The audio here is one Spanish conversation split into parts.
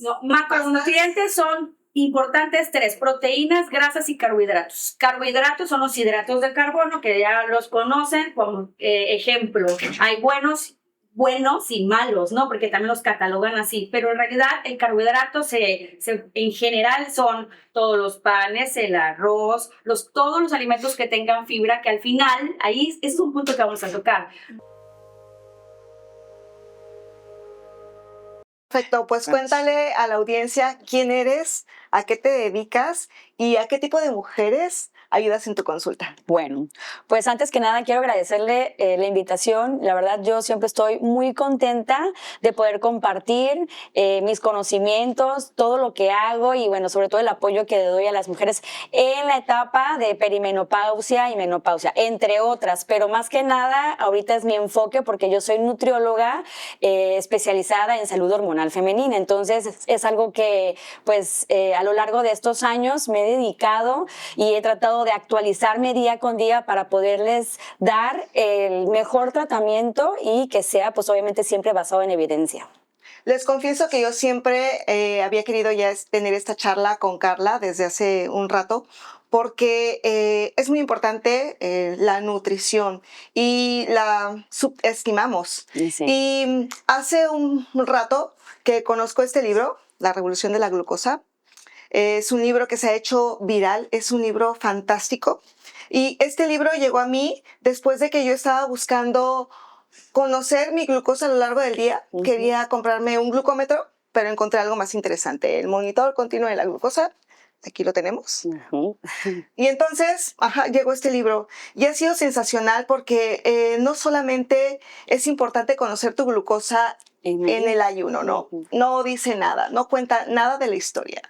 No, macronutrientes son importantes tres: proteínas, grasas y carbohidratos. Carbohidratos son los hidratos de carbono, que ya los conocen como ejemplo. Hay buenos y malos, ¿no? Porque también los catalogan así, pero en realidad el carbohidrato en general son todos los panes, el arroz, todos los alimentos que tengan fibra, que al final, ahí es un punto que vamos a tocar. Perfecto, pues cuéntale a la audiencia quién eres, a qué te dedicas y a qué tipo de mujeres ayudas en tu consulta. Bueno, pues antes que nada quiero agradecerle la invitación. La verdad, yo siempre estoy muy contenta de poder compartir mis conocimientos, todo lo que hago y bueno, sobre todo el apoyo que le doy a las mujeres en la etapa de perimenopausia y menopausia, entre otras, pero más que nada ahorita es mi enfoque porque yo soy nutrióloga especializada en salud hormonal femenina. Entonces es algo que pues a lo largo de estos años me he dedicado y he tratado de actualizarme día con día para poderles dar el mejor tratamiento y que sea pues obviamente siempre basado en evidencia. Les confieso que yo siempre había querido ya tener esta charla con Carla desde hace un rato, porque es muy importante la nutrición y la subestimamos. Sí. Y hace un rato que conozco este libro, La Revolución de la Glucosa. Es un libro que se ha hecho viral, es un libro fantástico. Y este libro llegó a mí después de que yo estaba buscando conocer mi glucosa a lo largo del día. Quería comprarme un glucómetro, pero encontré algo más interesante, el monitor continuo de la glucosa. Aquí lo tenemos. Y entonces, llegó este libro y ha sido sensacional porque no solamente es importante conocer tu glucosa en el ayuno, ¿no? No dice nada, no cuenta nada de la historia.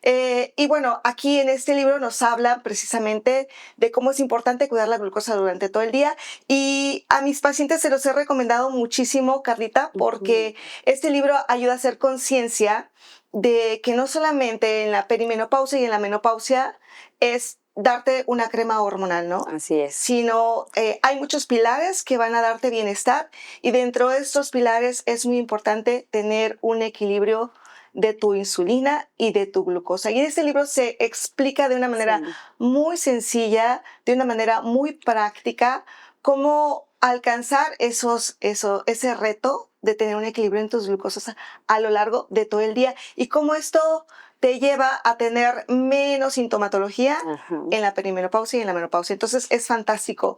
Y bueno, aquí en este libro nos habla precisamente de cómo es importante cuidar la glucosa durante todo el día. Y a mis pacientes se los he recomendado muchísimo, Carlita, porque este libro ayuda a hacer conciencia de que no solamente en la perimenopausia y en la menopausia es darte una crema hormonal, ¿no? Así es. Sino hay muchos pilares que van a darte bienestar y dentro de estos pilares es muy importante tener un equilibrio de tu insulina y de tu glucosa. Y en este libro se explica de una manera muy sencilla, de una manera muy práctica, cómo alcanzar ese reto de tener un equilibrio en tus glucosas a lo largo de todo el día y cómo esto te lleva a tener menos sintomatología en la perimenopausia y en la menopausia. Entonces es fantástico.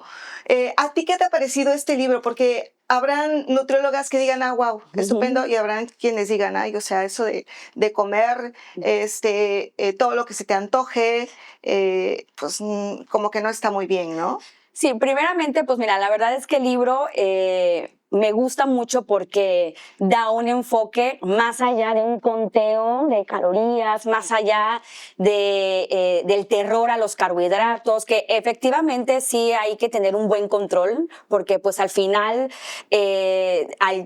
¿A ti qué te ha parecido este libro? Porque habrán nutriólogas que digan, wow, estupendo, y habrán quienes digan, o sea, eso de comer todo lo que se te antoje, pues como que no está muy bien, ¿no? Sí, primeramente, pues mira, la verdad es que el libro me gusta mucho porque da un enfoque más allá de un conteo de calorías, más allá del terror a los carbohidratos, que efectivamente sí hay que tener un buen control, porque pues al final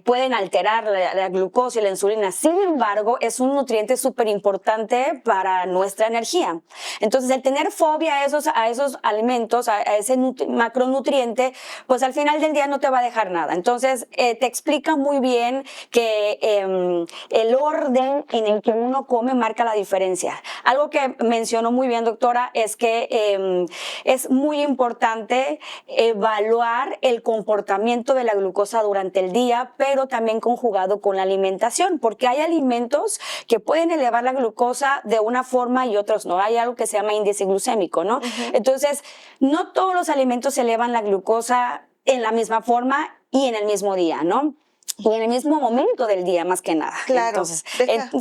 pueden alterar la glucosa y la insulina. Sin embargo, es un nutriente súper importante para nuestra energía. Entonces, el tener fobia a esos alimentos, a ese macronutriente, pues al final del día no te va a dejar nada. Entonces, te explica muy bien que el orden en el que uno come marca la diferencia. Algo que mencionó muy bien, doctora, es que es muy importante evaluar el comportamiento de la glucosa durante el día, pero también conjugado con la alimentación, porque hay alimentos que pueden elevar la glucosa de una forma y otros no. Hay algo que se llama índice glucémico, ¿no? Entonces, no todos los alimentos elevan la glucosa en la misma forma y en el mismo día, ¿no? Y en el mismo momento del día, más que nada. Claro. Entonces,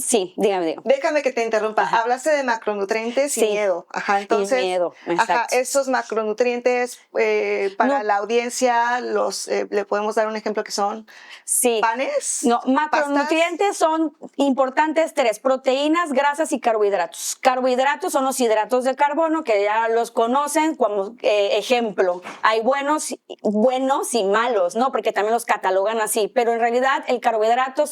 sí, dígame. Déjame que te interrumpa. Hablaste de macronutrientes y miedo. Entonces, y miedo, exacto. Esos macronutrientes para la audiencia, le podemos dar un ejemplo que son panes. No, macronutrientes pastas. Son importantes tres: proteínas, grasas y carbohidratos. Carbohidratos son los hidratos de carbono, que ya los conocen como ejemplo. Hay buenos y malos, ¿no? Porque también los catalogan así, pero en realidad el carbohidrato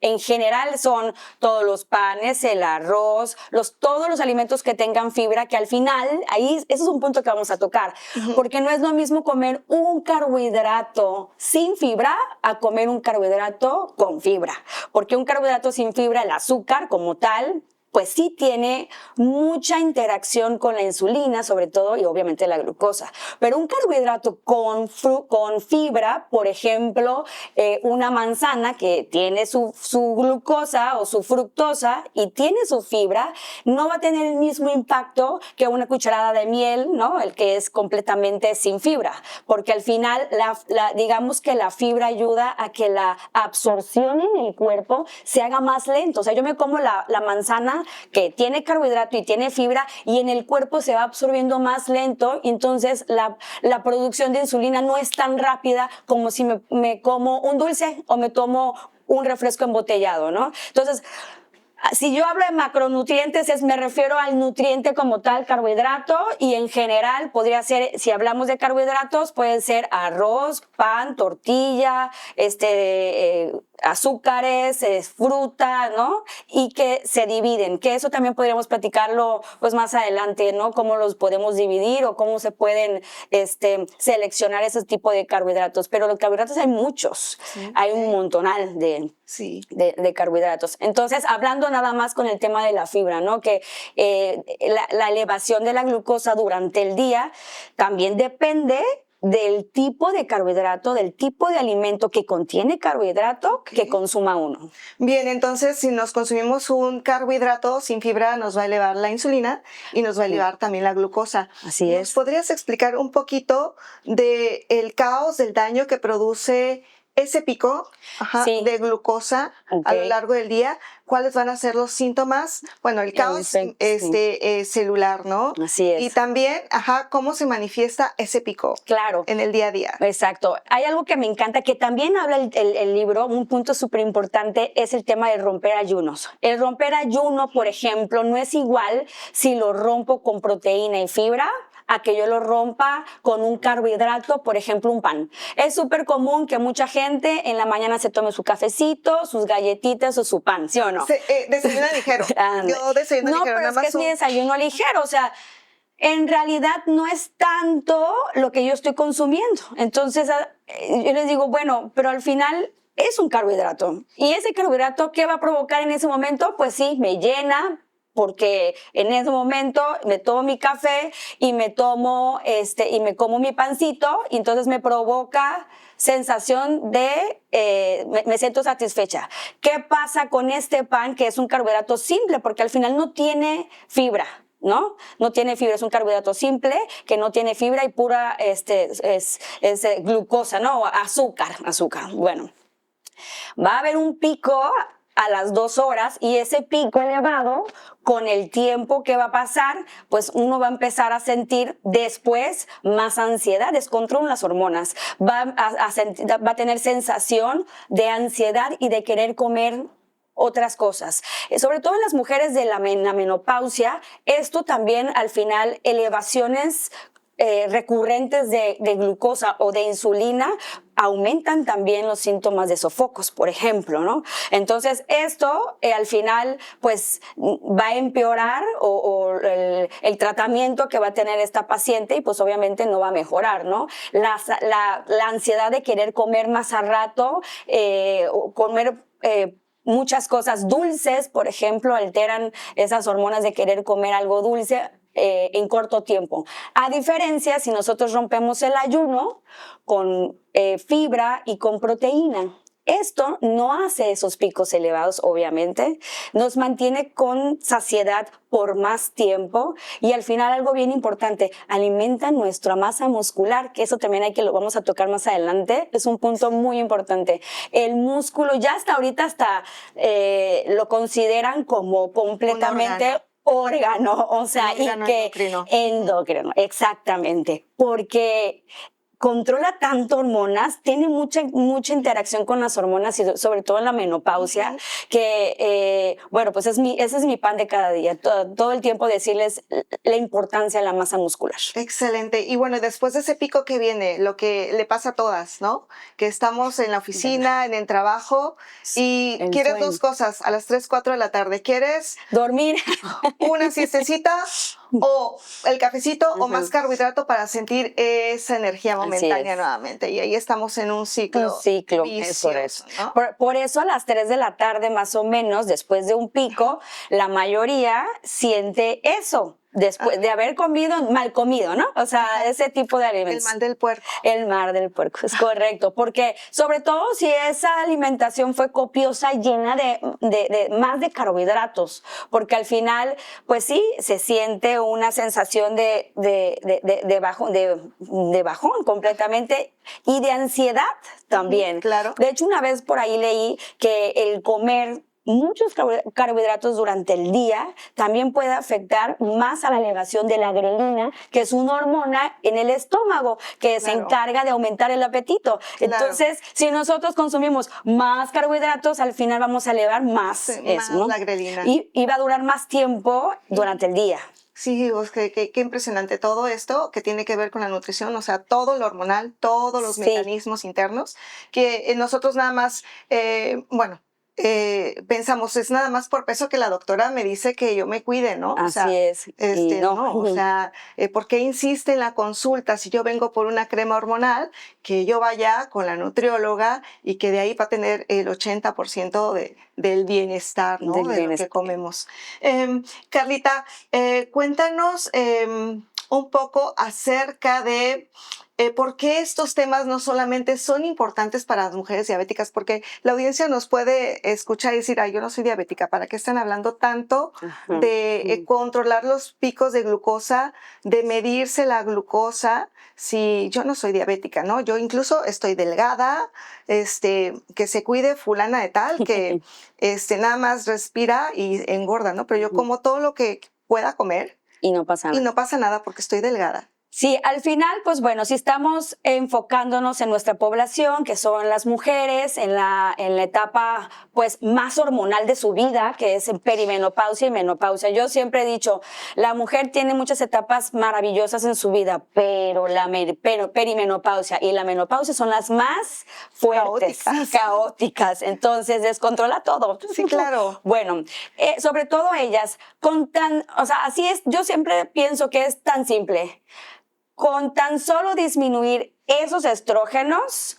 en general son todos los panes, el arroz, todos los alimentos que tengan fibra, que al final, ahí, ese es un punto que vamos a tocar, porque no es lo mismo comer un carbohidrato sin fibra a comer un carbohidrato con fibra, porque un carbohidrato sin fibra, el azúcar como tal, pues sí tiene mucha interacción con la insulina, sobre todo, y obviamente la glucosa. Pero un carbohidrato con fibra, por ejemplo, una manzana que tiene su glucosa o su fructosa y tiene su fibra, no va a tener el mismo impacto que una cucharada de miel, ¿no? El que es completamente sin fibra, porque al final, digamos que la fibra ayuda a que la absorción en el cuerpo se haga más lento. O sea, yo me como la manzana que tiene carbohidrato y tiene fibra y en el cuerpo se va absorbiendo más lento y entonces la producción de insulina no es tan rápida como si me como un dulce o me tomo un refresco embotellado, ¿no? Entonces, si yo hablo de macronutrientes, me refiero al nutriente como tal, carbohidrato, y en general podría ser, si hablamos de carbohidratos, pueden ser arroz, pan, tortilla, azúcares, fruta, ¿no? Y que se dividen, que eso también podríamos platicarlo pues más adelante, ¿no? Cómo los podemos dividir o cómo se pueden seleccionar ese tipo de carbohidratos. Pero los carbohidratos hay muchos, hay un montonal de carbohidratos. Entonces, hablando nada más con el tema de la fibra, ¿no? Que la elevación de la glucosa durante el día también depende del tipo de carbohidrato, del tipo de alimento que contiene carbohidrato que consuma uno. Bien, entonces si nos consumimos un carbohidrato sin fibra nos va a elevar la insulina y nos va a elevar también la glucosa. Así es. ¿Nos podrías explicar un poquito del caos, del daño que produce ese pico de glucosa a lo largo del día? ¿Cuáles van a ser los síntomas? Bueno, el caos celular, ¿no? Así es. Y también, cómo se manifiesta ese pico en el día a día. Exacto. Hay algo que me encanta, que también habla el libro, un punto súper importante es el tema de romper ayunos. El romper ayuno, por ejemplo, no es igual si lo rompo con proteína y fibra a que yo lo rompa con un carbohidrato, por ejemplo, un pan. Es súper común que mucha gente en la mañana se tome su cafecito, sus galletitas o su pan, ¿sí o no? Desayuno ligero. Yo desayuno ligero. No, pero es que es mi desayuno ligero, o sea, en realidad no es tanto lo que yo estoy consumiendo. Entonces, yo les digo, bueno, pero al final es un carbohidrato. ¿Y ese carbohidrato qué va a provocar en ese momento? Pues sí, me llena, porque en ese momento me tomo mi café y me tomo y me como mi pancito y entonces me provoca sensación de me siento satisfecha. ¿Qué pasa con este pan que es un carbohidrato simple? Porque al final no tiene fibra, ¿no? No tiene fibra, es un carbohidrato simple que no tiene fibra y pura es glucosa, ¿no? Azúcar. Bueno, va a haber un pico a las 2 horas y ese pico elevado, con el tiempo que va a pasar, pues uno va a empezar a sentir después más ansiedad, descontrol las hormonas, va a tener sensación de ansiedad y de querer comer otras cosas. Sobre todo en las mujeres de la menopausia, esto también al final elevaciones recurrentes de glucosa o de insulina aumentan también los síntomas de sofocos, por ejemplo, ¿no? Entonces, esto al final, pues, va a empeorar el tratamiento que va a tener esta paciente y, pues, obviamente no va a mejorar, ¿no? La ansiedad de querer comer más a rato, o comer muchas cosas dulces, por ejemplo, alteran esas hormonas de querer comer algo dulce en corto tiempo. A diferencia, si nosotros rompemos el ayuno con fibra y con proteína, esto no hace esos picos elevados, obviamente, nos mantiene con saciedad por más tiempo y al final algo bien importante, alimenta nuestra masa muscular, que eso también lo vamos a tocar más adelante, es un punto muy importante. El músculo ya hasta ahorita lo consideran como completamente órgano, o sea, endocrino, exactamente, porque controla tanto hormonas, tiene mucha interacción con las hormonas y sobre todo en la menopausia, que, bueno, pues ese es mi pan de cada día, todo el tiempo decirles la importancia de la masa muscular. Excelente. Y bueno, después de ese pico que viene, lo que le pasa a todas, ¿no? Que estamos en la oficina, en el trabajo y El quieres sueño. dos cosas a las 3, 4 de la tarde. ¿Quieres Dormir. una siestecita o el cafecito o Ujú. más carbohidrato para sentir esa energía momentánea es. nuevamente? Y ahí estamos en un ciclo. Un ciclo, vicioso, eso. ¿no? Por eso a las 3 de la tarde más o menos, después de un pico, la mayoría siente eso. Después de haber mal comido, ¿no? O sea, ese tipo de El alimentos. mal del puerco. El mal del puerco, es correcto, porque sobre todo si esa alimentación fue copiosa, llena de más de carbohidratos, porque al final, pues sí, se siente una sensación de bajón completamente y de ansiedad también. Claro. De hecho, una vez por ahí leí que el comer muchos carbohidratos durante el día también puede afectar más a la elevación de la grelina, que es una hormona en el estómago que se encarga de aumentar el apetito. Entonces, si nosotros consumimos más carbohidratos, al final vamos a elevar más eso, ¿no? La grelina. Y va a durar más tiempo durante el día. Sí, qué impresionante todo esto que tiene que ver con la nutrición, o sea, todo lo hormonal, todos los mecanismos internos, que nosotros nada más, pensamos, es nada más por peso que la doctora me dice que yo me cuide, ¿no? Así es. No, o sea, ¿por qué insiste en la consulta si yo vengo por una crema hormonal, que yo vaya con la nutrióloga y que de ahí va a tener el 80% del bienestar, ¿no? De lo que comemos. Carlita, cuéntanos un poco acerca de por qué estos temas no solamente son importantes para las mujeres diabéticas, porque la audiencia nos puede escuchar y decir, ay, yo no soy diabética, ¿para qué están hablando tanto de controlar los picos de glucosa, de medirse la glucosa, si yo no soy diabética, ¿no? Yo incluso estoy delgada, que se cuide fulana de tal, que nada más respira y engorda, ¿no? Pero yo como todo lo que pueda comer. Y no pasa nada. Y no pasa nada porque estoy delgada. Sí, al final, pues bueno, si estamos enfocándonos en nuestra población, que son las mujeres, en la etapa pues más hormonal de su vida, que es perimenopausia y menopausia. Yo siempre he dicho, la mujer tiene muchas etapas maravillosas en su vida, pero perimenopausia y la menopausia son las más fuertes, caóticas. Entonces, descontrola todo. Sí, claro. Bueno, sobre todo ellas, o sea, así es, yo siempre pienso que es tan simple. Con tan solo disminuir esos estrógenos,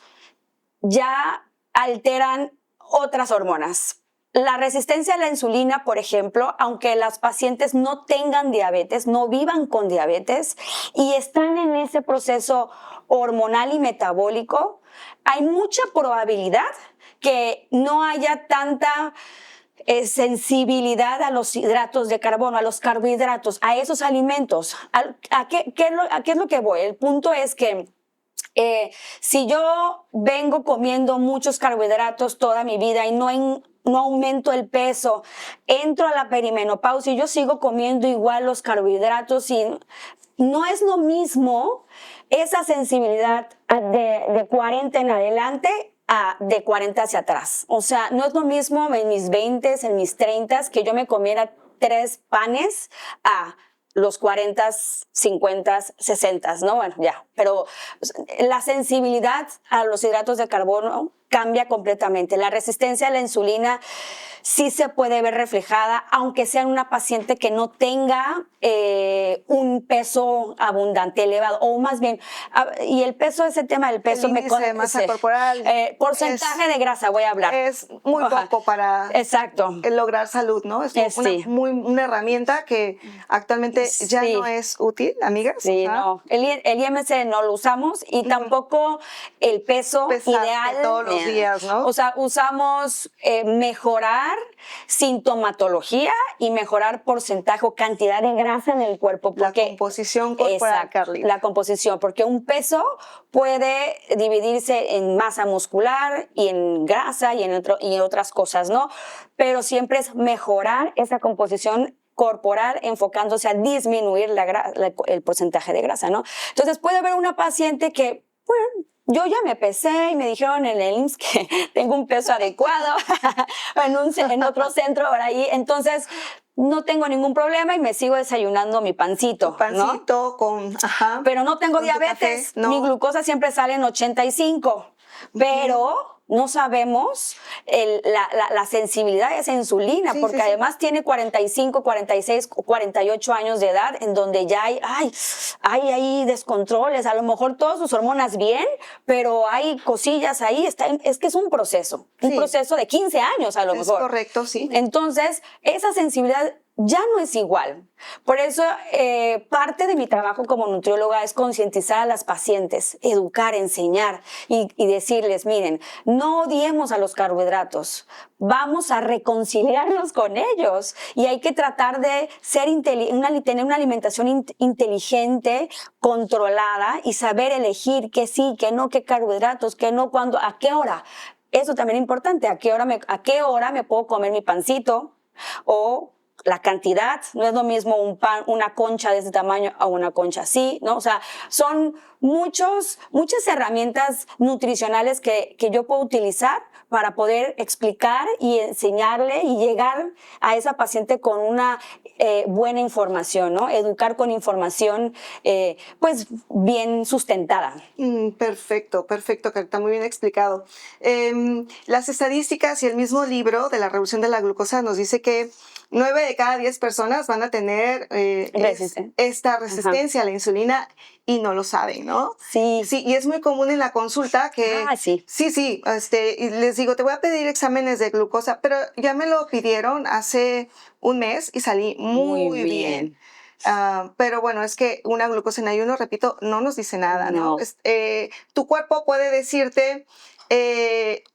ya alteran otras hormonas. La resistencia a la insulina, por ejemplo, aunque las pacientes no tengan diabetes, no vivan con diabetes y están en ese proceso hormonal y metabólico, hay mucha probabilidad que no haya tanta sensibilidad a los hidratos de carbono, a los carbohidratos, a esos alimentos. ¿A qué es lo que voy? El punto es que si yo vengo comiendo muchos carbohidratos toda mi vida y no aumento el peso, entro a la perimenopausia y yo sigo comiendo igual los carbohidratos y no es lo mismo esa sensibilidad de 40 en adelante de 40 hacia atrás. O sea, no es lo mismo en mis 20s, en mis 30s, que yo me comiera 3 panes a los 40, 50, 60, ¿no? Bueno, ya. Pero la sensibilidad a los hidratos de carbono cambia completamente. La resistencia a la insulina sí se puede ver reflejada, aunque sea en una paciente que no tenga un peso abundante, elevado, o más bien, y el peso, ese tema del peso, el índice de masa corporal, porcentaje de grasa voy a hablar. Es muy poco para lograr salud, ¿no? Es una herramienta que actualmente ya no es útil, amigas. Sí, no. El IMC no lo usamos y tampoco el peso ideal. Todos los días, ¿no? O sea, usamos mejorar sintomatología y mejorar porcentaje o cantidad de grasa en el cuerpo. Porque, la composición corporal, Carly. La composición, porque un peso puede dividirse en masa muscular y en grasa y en otras cosas, ¿no? Pero siempre es mejorar esa composición corporal enfocándose a disminuir el porcentaje de grasa, ¿no? Entonces puede haber una paciente que Bueno, yo ya me pesé y me dijeron en el IMSS que tengo un peso adecuado en otro centro por ahí. Entonces, no tengo ningún problema y me sigo desayunando mi pancito, Pancito con, ajá. Pero no tengo con tu diabetes. café, no. Mi glucosa siempre sale en 85. Pero no sabemos la sensibilidad de esa insulina, Sí, porque sí, sí. además tiene 45, 46, 48 años de edad, en donde ya hay descontroles. A lo mejor todas sus hormonas bien, pero hay cosillas ahí. Es que es un proceso Sí. de 15 años a lo Es mejor. correcto, sí. Entonces, esa sensibilidad ya no es igual. Por eso, parte de mi trabajo como nutrióloga es concientizar a las pacientes, educar, enseñar y decirles, miren, no odiemos a los carbohidratos, vamos a reconciliarnos con ellos y hay que tratar de tener una alimentación inteligente, controlada y saber elegir qué sí, qué no, qué carbohidratos, qué no, cuándo, a qué hora. Eso también es importante, a qué hora me puedo comer mi pancito o la cantidad. No es lo mismo un pan, una concha de ese tamaño a una concha así, ¿no? O sea, son muchas herramientas nutricionales que yo puedo utilizar para poder explicar y enseñarle y llegar a esa paciente con una buena información, ¿no? Educar con información, pues, bien sustentada. Perfecto, Carita, muy bien explicado. Las estadísticas y el mismo libro de la revolución de la glucosa nos dice que 9 de cada 10 personas van a tener esta resistencia a la insulina y no lo saben, ¿no? Sí. Sí, y es muy común en la consulta que... Sí. Sí, y les digo, te voy a pedir exámenes de glucosa, pero ya me lo pidieron hace un mes y salí muy bien. Pero bueno, es que una glucosa en ayuno, repito, no nos dice nada, ¿no? Tu cuerpo puede decirte,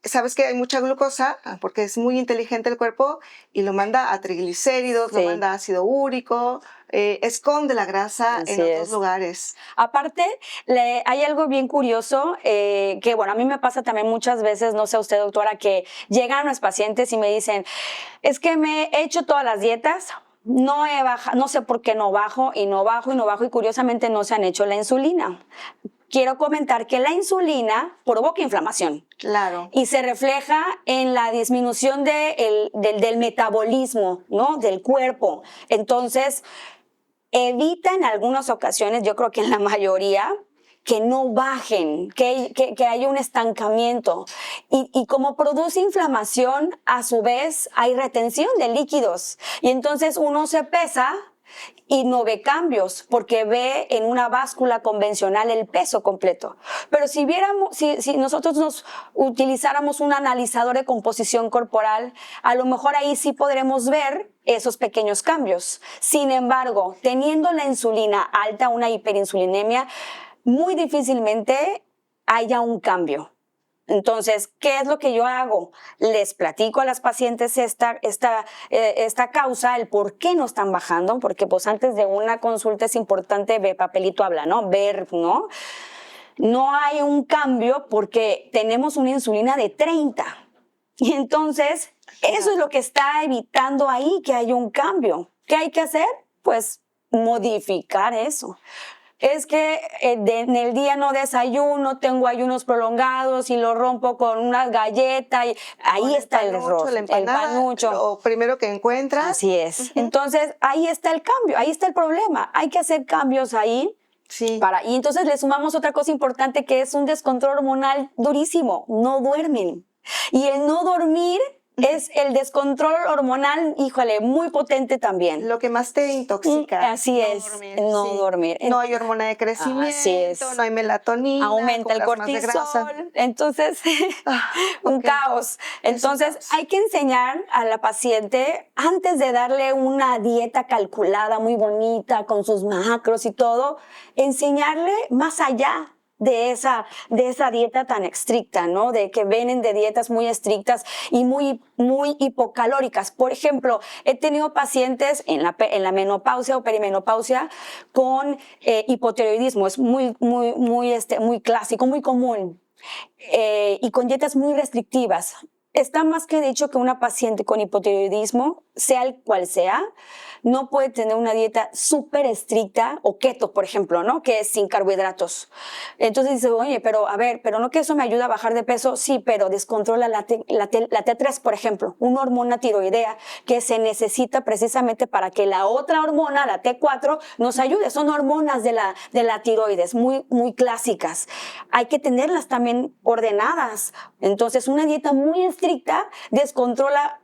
sabes que hay mucha glucosa, porque es muy inteligente el cuerpo, y lo manda a triglicéridos, lo manda a ácido úrico, esconde la grasa en otros lugares. Aparte, hay algo bien curioso, que bueno, a mí me pasa también muchas veces, no sé usted, doctora, que llegan los pacientes y me dicen, es que me he hecho todas las dietas, no he bajado, no sé por qué no bajo y curiosamente no se han hecho la insulina. Quiero comentar que la insulina provoca inflamación. Claro. Y se refleja en la disminución del metabolismo, ¿no? Del cuerpo. Entonces, evita en algunas ocasiones, yo creo que en la mayoría, que no bajen, que haya un estancamiento. Y como produce inflamación, a su vez hay retención de líquidos. Y entonces uno se pesa y no ve cambios porque ve en una báscula convencional el peso completo. Pero si nosotros nos utilizáramos un analizador de composición corporal, a lo mejor ahí sí podremos ver esos pequeños cambios. Sin embargo, teniendo la insulina alta, una hiperinsulinemia, muy difícilmente haya un cambio. Entonces, ¿qué es lo que yo hago? Les platico a las pacientes esta causa, el por qué no están bajando, porque pues antes de una consulta es importante ver, papelito habla, ¿no? Ver, ¿no? No hay un cambio porque tenemos una insulina de 30. Y entonces, eso es lo que está evitando ahí que haya un cambio. ¿Qué hay que hacer? Pues modificar eso. Es que en el día no desayuno, tengo ayunos prolongados y lo rompo con una galleta. Y ahí está el error. El panucho. Lo primero que encuentras. Así es. Entonces, ahí está el cambio, ahí está el problema. Hay que hacer cambios ahí. Sí. Y entonces le sumamos otra cosa importante que es un descontrol hormonal durísimo. No duermen. Y el no dormir es el descontrol hormonal, híjole, muy potente también. Lo que más te intoxica. Así es, no dormir. No hay hormona de crecimiento, no hay melatonina. Aumenta el cortisol. Entonces, un caos. Entonces, hay que enseñar a la paciente, antes de darle una dieta calculada, muy bonita, con sus macros y todo, enseñarle más allá de esa dieta tan estricta, ¿no? De que vienen de dietas muy estrictas y muy hipocalóricas. Por ejemplo, he tenido pacientes en la menopausia o perimenopausia con hipotiroidismo. Es muy clásico, muy común. Y con dietas muy restrictivas. está más que dicho que una paciente con hipotiroidismo, sea el cual sea, no puede tener una dieta súper estricta o keto, por ejemplo, ¿no? Que es sin carbohidratos. Entonces dice, oye, pero a ver, pero no que eso me ayuda a bajar de peso, sí, pero descontrola la T3, por ejemplo, una hormona tiroidea que se necesita precisamente para que la otra hormona, la T4, nos ayude. Son hormonas de la tiroides, muy, muy clásicas. Hay que tenerlas también ordenadas. Entonces, una dieta muy estricta descontrola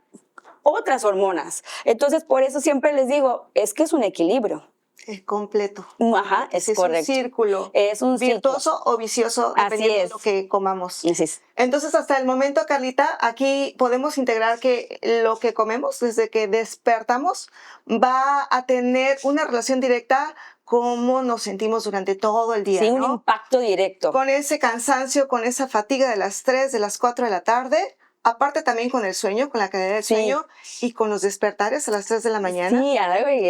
otras hormonas. Entonces, por eso siempre les digo, es que es un equilibrio. Es completo. Ajá, es un correcto. círculo. Es un virtuoso o vicioso, dependiendo de lo que comamos. Así es. Entonces, hasta el momento, Carlita, aquí podemos integrar que lo que comemos desde que despertamos va a tener una relación directa cómo nos sentimos durante todo el día, Sí, ¿no? un impacto directo. Con ese cansancio, con esa fatiga de las 3, de las 4 de la tarde, aparte también con el sueño, con la calidad del sueño y con los despertares a las 3 de la mañana. Sí, a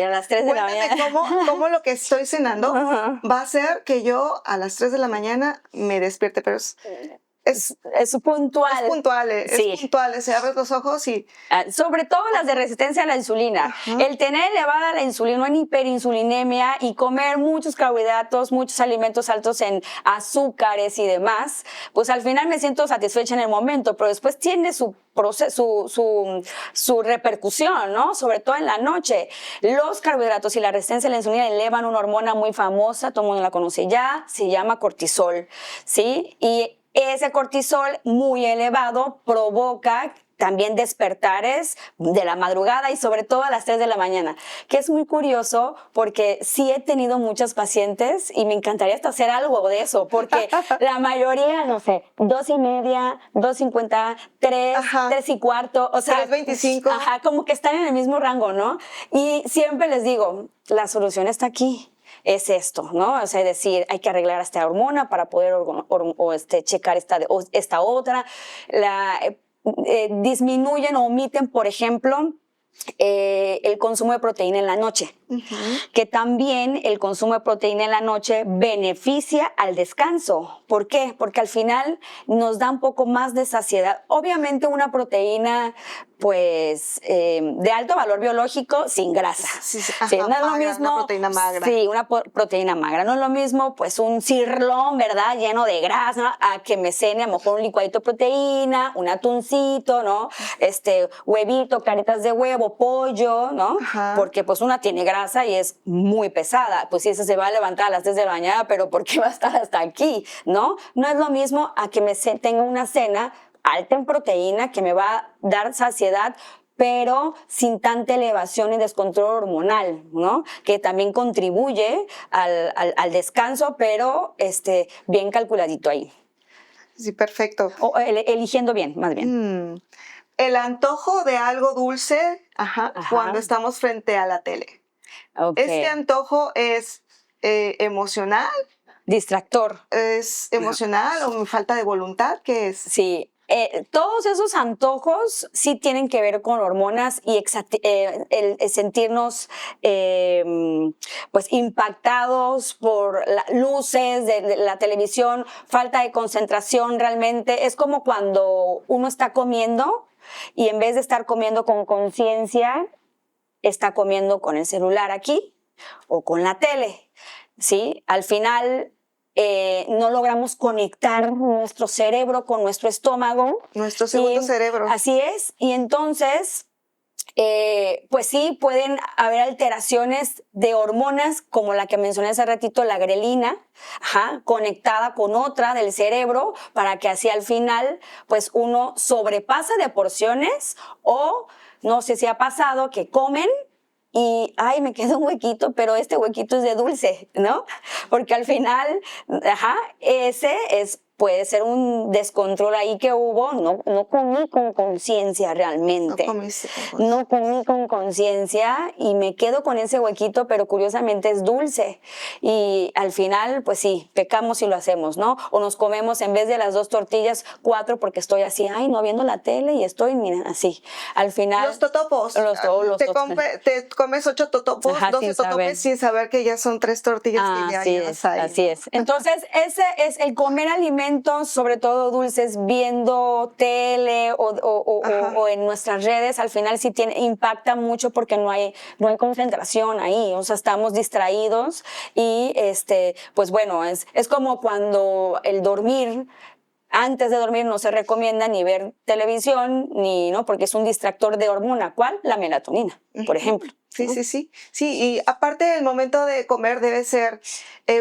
las 3 de la mañana. Cuéntame cómo lo que estoy cenando va a hacer que yo a las 3 de la mañana me despierte, pero es puntual. Es puntual, Sí. es puntual, se abres los ojos y... Sobre todo las de resistencia a la insulina. Ajá. El tener elevada la insulina, en hiperinsulinemia y comer muchos carbohidratos, muchos alimentos altos en azúcares y demás, pues al final me siento satisfecha en el momento, pero después tiene su proceso, su repercusión, ¿no? Sobre todo en la noche. Los carbohidratos y la resistencia a la insulina elevan una hormona muy famosa, todo el mundo la conoce ya, se llama cortisol, ¿sí? Y ese cortisol muy elevado provoca también despertares de la madrugada y sobre todo a las 3 de la mañana, que es muy curioso porque sí he tenido muchas pacientes y me encantaría hasta hacer algo de eso, porque la mayoría, no sé, 2:30, 2:50, 3, Ajá. 3:15, o sea, 3:25. Ajá, como que están en el mismo rango, ¿no? Y siempre les digo, la solución está aquí. Es esto, ¿no? O sea, es decir, hay que arreglar esta hormona para poder checar esta otra. Disminuyen o omiten, por ejemplo, el consumo de proteína en la noche, que también el consumo de proteína en la noche beneficia al descanso. ¿Por qué? Porque al final nos da un poco más de saciedad. Obviamente una proteína pues de alto valor biológico sin grasa. Ajá, no es lo magra, mismo, una proteína magra. Sí, una proteína magra. No es lo mismo pues un cirlón, ¿verdad? Lleno de grasa, ¿no? A que me cene a lo mejor un licuadito de proteína, un atuncito, ¿no? Huevito, claritas de huevo, pollo, ¿no? Ajá. Porque pues una tiene grasa y es muy pesada. Pues sí, esa se va a levantar a las 3 de la mañana, pero ¿por qué va a estar hasta aquí? ¿No? No es lo mismo a que tenga una cena alta en proteína que me va a dar saciedad, pero sin tanta elevación y descontrol hormonal, ¿no? Que también contribuye al descanso, pero bien calculadito ahí. Sí, perfecto. O eligiendo bien, más bien. El antojo de algo dulce, cuando estamos frente a la tele. Okay. Este antojo es emocional. Distractor. ¿Es emocional o falta de voluntad? ¿Qué es? Sí. Todos esos antojos sí tienen que ver con hormonas y el sentirnos pues impactados por luces de la televisión, falta de concentración realmente. Es como cuando uno está comiendo y en vez de estar comiendo con conciencia, está comiendo con el celular aquí o con la tele, ¿sí? Al final no logramos conectar nuestro cerebro con nuestro estómago. Nuestro segundo cerebro. Así es. Y entonces, pues sí, pueden haber alteraciones de hormonas, como la que mencioné hace ratito, la grelina, conectada con otra del cerebro, para que así al final, pues uno sobrepasa de porciones o, no sé si ha pasado, que comen y, ay, me queda un huequito, pero este huequito es de dulce, ¿no? Porque al final, puede ser un descontrol ahí que hubo, no comí con conciencia realmente. No comí con conciencia y me quedo con ese huequito, pero curiosamente es dulce. Y al final, pues sí, pecamos y lo hacemos, ¿no? O nos comemos en vez de las 2 tortillas, 4 porque estoy así, ay, no viendo la tele y estoy, mira, así. Al final... Los totopos. Te comes 8 totopos, 12 totopos sin saber que ya son 3 tortillas que ya llevas ahí. Así es. Entonces, ese es el comer alimentos alimentos, sobre todo dulces, viendo tele o en nuestras redes, al final sí impacta mucho porque no hay concentración ahí, o sea, estamos distraídos y pues bueno, es como cuando el dormir. Antes de dormir no se recomienda ni ver televisión, ¿no? Porque es un distractor de hormona. ¿Cuál? La melatonina, por ejemplo. Sí, ¿no? sí. Y aparte el momento de comer debe ser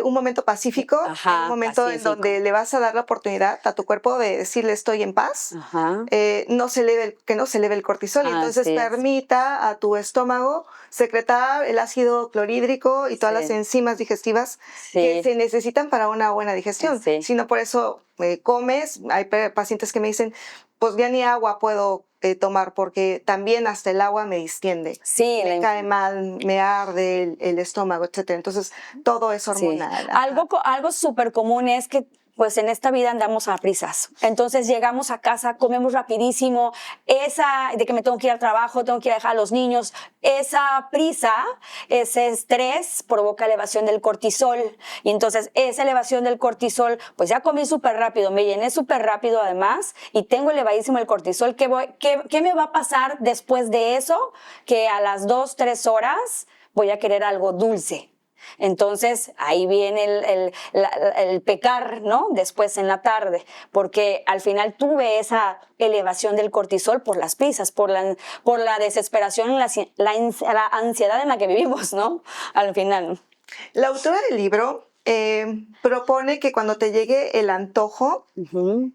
un momento pacífico, Ajá, un momento en pacífico. donde le vas a dar la oportunidad a tu cuerpo de decirle estoy en paz, Ajá. que no se eleve el cortisol y entonces Así es. permita a tu estómago secretar el ácido clorhídrico y todas Sí. las enzimas digestivas Sí. que se necesitan para una buena digestión. Sí. Si no, por eso comes, hay pacientes que me dicen, pues ya ni agua puedo tomar porque también hasta el agua me distiende. Sí, Me cae mal, me arde el estómago, etcétera. Entonces, todo es hormonal. Sí. Algo súper común es que pues en esta vida andamos a prisas. Entonces llegamos a casa, comemos rapidísimo, de que me tengo que ir al trabajo, tengo que ir a dejar a los niños, esa prisa, ese estrés provoca elevación del cortisol. Y entonces esa elevación del cortisol, pues ya comí súper rápido, me llené súper rápido además y tengo elevadísimo el cortisol. ¿Qué me va a pasar después de eso? Que a las 2, 3 horas voy a querer algo dulce. Entonces ahí viene el pecar, ¿no? Después en la tarde, porque al final tuve esa elevación del cortisol por las prisas, por la desesperación, la ansiedad en la que vivimos, ¿no? Al final. La autora del libro propone que cuando te llegue el antojo,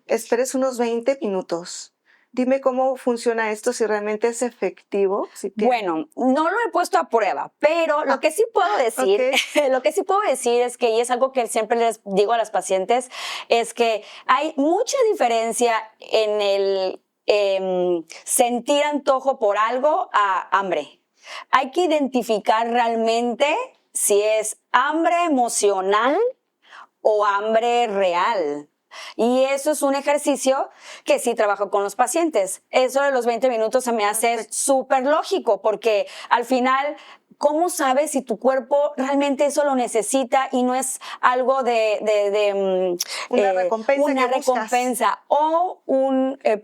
esperes unos 20 minutos. Dime cómo funciona esto, si realmente es efectivo. Bueno, no lo he puesto a prueba, pero lo que sí puedo decir, lo que sí puedo decir es que, y es algo que siempre les digo a las pacientes, es que hay mucha diferencia en el sentir antojo por algo a hambre. Hay que identificar realmente si es hambre emocional o hambre real. Y eso es un ejercicio que sí trabajo con los pacientes. Eso de los 20 minutos se me hace súper lógico porque al final, ¿cómo sabes si tu cuerpo realmente eso lo necesita y no es algo de una recompensa? Una recompensa o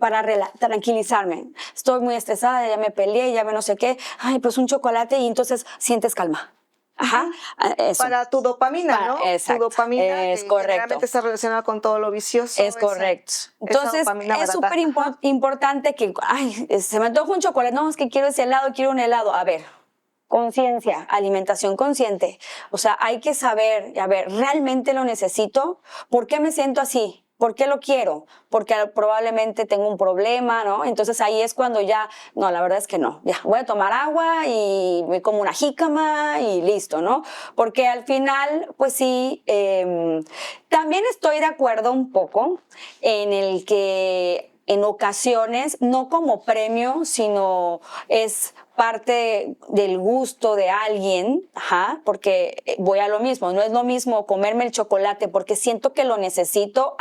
para tranquilizarme. Estoy muy estresada, ya me peleé, ya me no sé qué. Ay, pues un chocolate y entonces sientes calma. Ajá, eso. Para tu dopamina, ¿no? Exacto. Tu dopamina es correcto. Generalmente está relacionada con todo lo vicioso. Es correcto. Entonces, es súper importante que, ay, se me antoja un chocolate, no, es que quiero ese helado, quiero un helado. A ver, conciencia, alimentación consciente. O sea, hay que saber, a ver, ¿realmente lo necesito? ¿Por qué me siento así? ¿Por qué lo quiero? Porque probablemente tengo un problema, ¿no? Entonces ahí es cuando ya, no, la verdad es que no. Ya, voy a tomar agua y me como una jícama y listo, ¿no? Porque al final, pues sí, también estoy de acuerdo un poco en el que en ocasiones, no como premio, sino es parte del gusto de alguien, porque voy a lo mismo, no es lo mismo comerme el chocolate porque siento que lo necesito,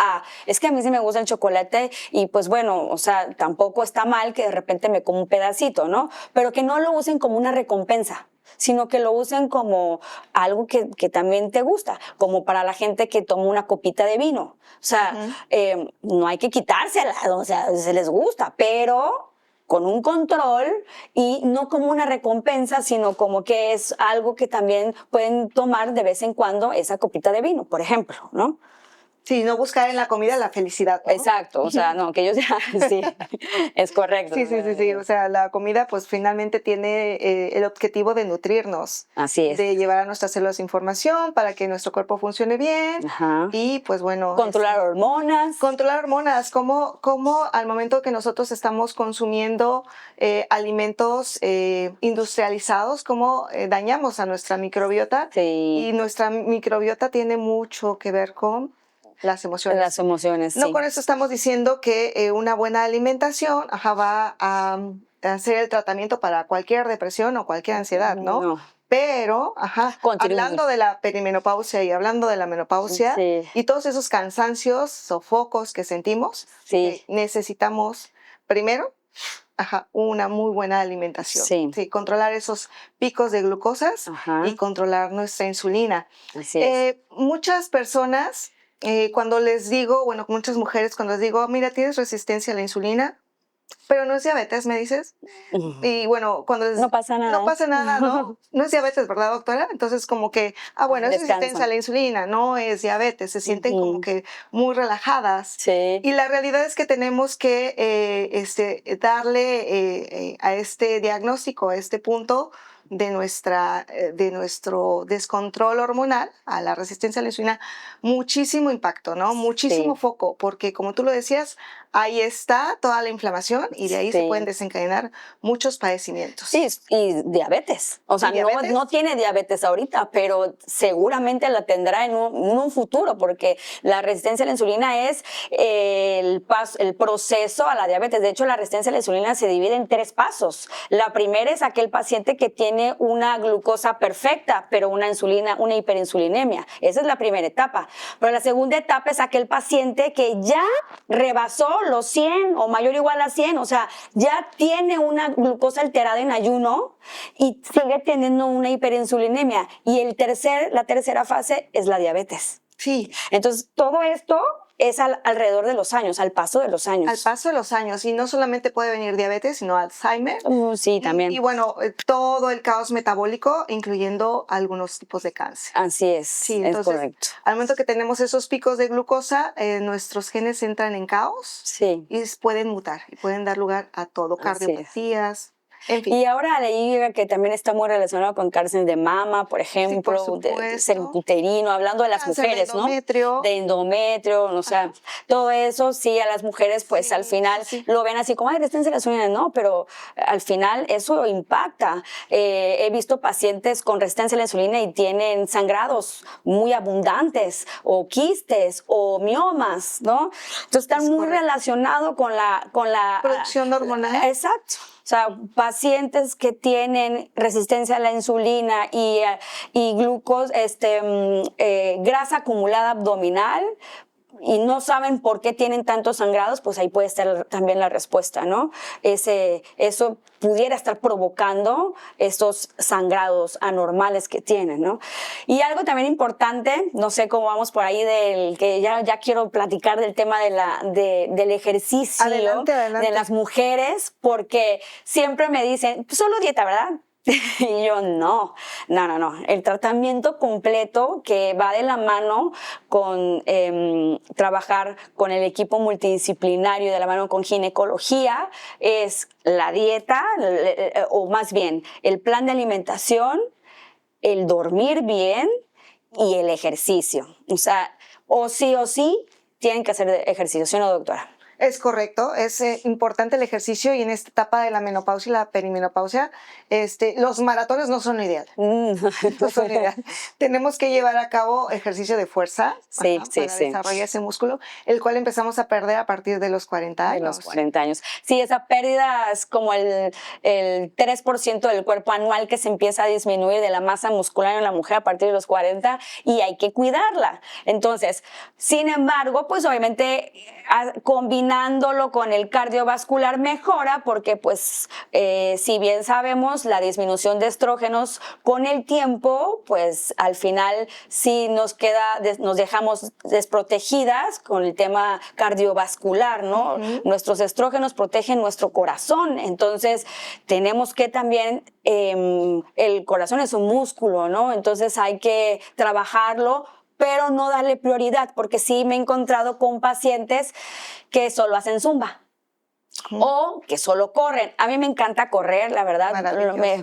es que a mí sí me gusta el chocolate y pues bueno, o sea, tampoco está mal que de repente me como un pedacito, ¿no? Pero que no lo usen como una recompensa, sino que lo usen como algo que también te gusta, como para la gente que toma una copita de vino. O sea, no hay que quitársela, o sea, se les gusta, pero con un control y no como una recompensa, sino como que es algo que también pueden tomar de vez en cuando esa copita de vino, por ejemplo, ¿no? Sí, no buscar en la comida la felicidad, ¿no? Exacto, o sea, no, que ellos sí, es correcto. Sí, o sea, la comida pues finalmente tiene el objetivo de nutrirnos. Así es. De llevar a nuestras células información para que nuestro cuerpo funcione bien. Ajá. Y pues bueno. Controlar hormonas. Controlar hormonas, como al momento que nosotros estamos consumiendo alimentos industrializados, cómo dañamos a nuestra microbiota. Sí. Y nuestra microbiota tiene mucho que ver con las emociones. Las emociones, No sí. con eso estamos diciendo que una buena alimentación va a hacer el tratamiento para cualquier depresión o cualquier ansiedad, ¿no? No. Pero, hablando de la perimenopausia y hablando de la menopausia y todos esos cansancios, sofocos que sentimos, necesitamos primero una muy buena alimentación. Sí, controlar esos picos de glucosas y controlar nuestra insulina. Así es. Muchas personas cuando les digo, bueno, con muchas mujeres, cuando les digo, mira, tienes resistencia a la insulina, pero no es diabetes, me dices. Y bueno, cuando les... No pasa nada. No pasa nada, ¿no? No es diabetes, ¿verdad, doctora? Entonces, como que, bueno, es resistencia a la insulina, no es diabetes. Se sienten como que muy relajadas. Sí. Y la realidad es que tenemos que darle a este diagnóstico, a este punto de nuestro descontrol hormonal, a la resistencia a la insulina, muchísimo impacto, ¿no? Muchísimo foco, porque como tú lo decías, ahí está toda la inflamación y de ahí se pueden desencadenar muchos padecimientos. Sí, y diabetes. O sea, no tiene diabetes ahorita, pero seguramente la tendrá en un futuro, porque la resistencia a la insulina es el proceso a la diabetes. De hecho, la resistencia a la insulina se divide en 3 pasos. La primera es aquel paciente que tiene una glucosa perfecta, pero una hiperinsulinemia. Esa es la primera etapa. Pero la segunda etapa es aquel paciente que ya rebasó los 100 o mayor o igual a 100, o sea, ya tiene una glucosa alterada en ayuno y sigue teniendo una hiperinsulinemia. Y la tercera fase es la diabetes. Sí. Entonces, todo esto es alrededor de los años, al paso de los años. Al paso de los años. Y no solamente puede venir diabetes, sino Alzheimer. Sí, también. Y bueno, todo el caos metabólico, incluyendo algunos tipos de cáncer. Así es, sí, entonces, es correcto. Al momento que tenemos esos picos de glucosa, nuestros genes entran en caos. Sí. Y pueden mutar y pueden dar lugar a todo, cardiopatías. En fin. Y ahora leí que también está muy relacionado con cáncer de mama, por ejemplo, sí, de cervicuterino, hablando de las mujeres, de endometrio, ¿no? De endometrio, o sea, todo eso sí a las mujeres pues al final lo ven así como, ay, resistencia a la insulina, no, pero al final eso impacta. He visto pacientes con resistencia a la insulina y tienen sangrados muy abundantes o quistes o miomas, ¿no? Entonces están muy relacionados con la producción hormonal. Exacto. O sea, pacientes que tienen resistencia a la insulina y grasa acumulada abdominal y no saben por qué tienen tantos sangrados, pues ahí puede estar también la respuesta, ¿no? Eso pudiera estar provocando estos sangrados anormales que tienen, ¿no? Y algo también importante, no sé cómo vamos por ahí, del que ya quiero platicar del tema del ejercicio. Adelante. De las mujeres, porque siempre me dicen, solo dieta, ¿verdad? Y yo no. El tratamiento completo que va de la mano con trabajar con el equipo multidisciplinario, de la mano con ginecología, es la dieta, o más bien el plan de alimentación, el dormir bien y el ejercicio. O sea, o sí tienen que hacer ejercicio, ¿sí o no, doctora? Es correcto, es importante el ejercicio y en esta etapa de la menopausia y la perimenopausia, los maratones no son lo ideal. No son lo ideal. Tenemos que llevar a cabo ejercicio de fuerza para desarrollar ese músculo, el cual empezamos a perder a partir de los 40 años. De los 40 años. Sí, esa pérdida es como el 3% del cuerpo anual que se empieza a disminuir de la masa muscular en la mujer a partir de los 40 y hay que cuidarla. Entonces, sin embargo, pues obviamente combinándolo con el cardiovascular mejora porque pues si bien sabemos la disminución de estrógenos con el tiempo pues al final sí nos dejamos desprotegidas con el tema cardiovascular, ¿no? Nuestros estrógenos protegen nuestro corazón, entonces tenemos que también el corazón es un músculo, ¿no? Entonces hay que trabajarlo, pero no darle prioridad, porque sí me he encontrado con pacientes que solo hacen zumba o que solo corren. A mí me encanta correr, la verdad,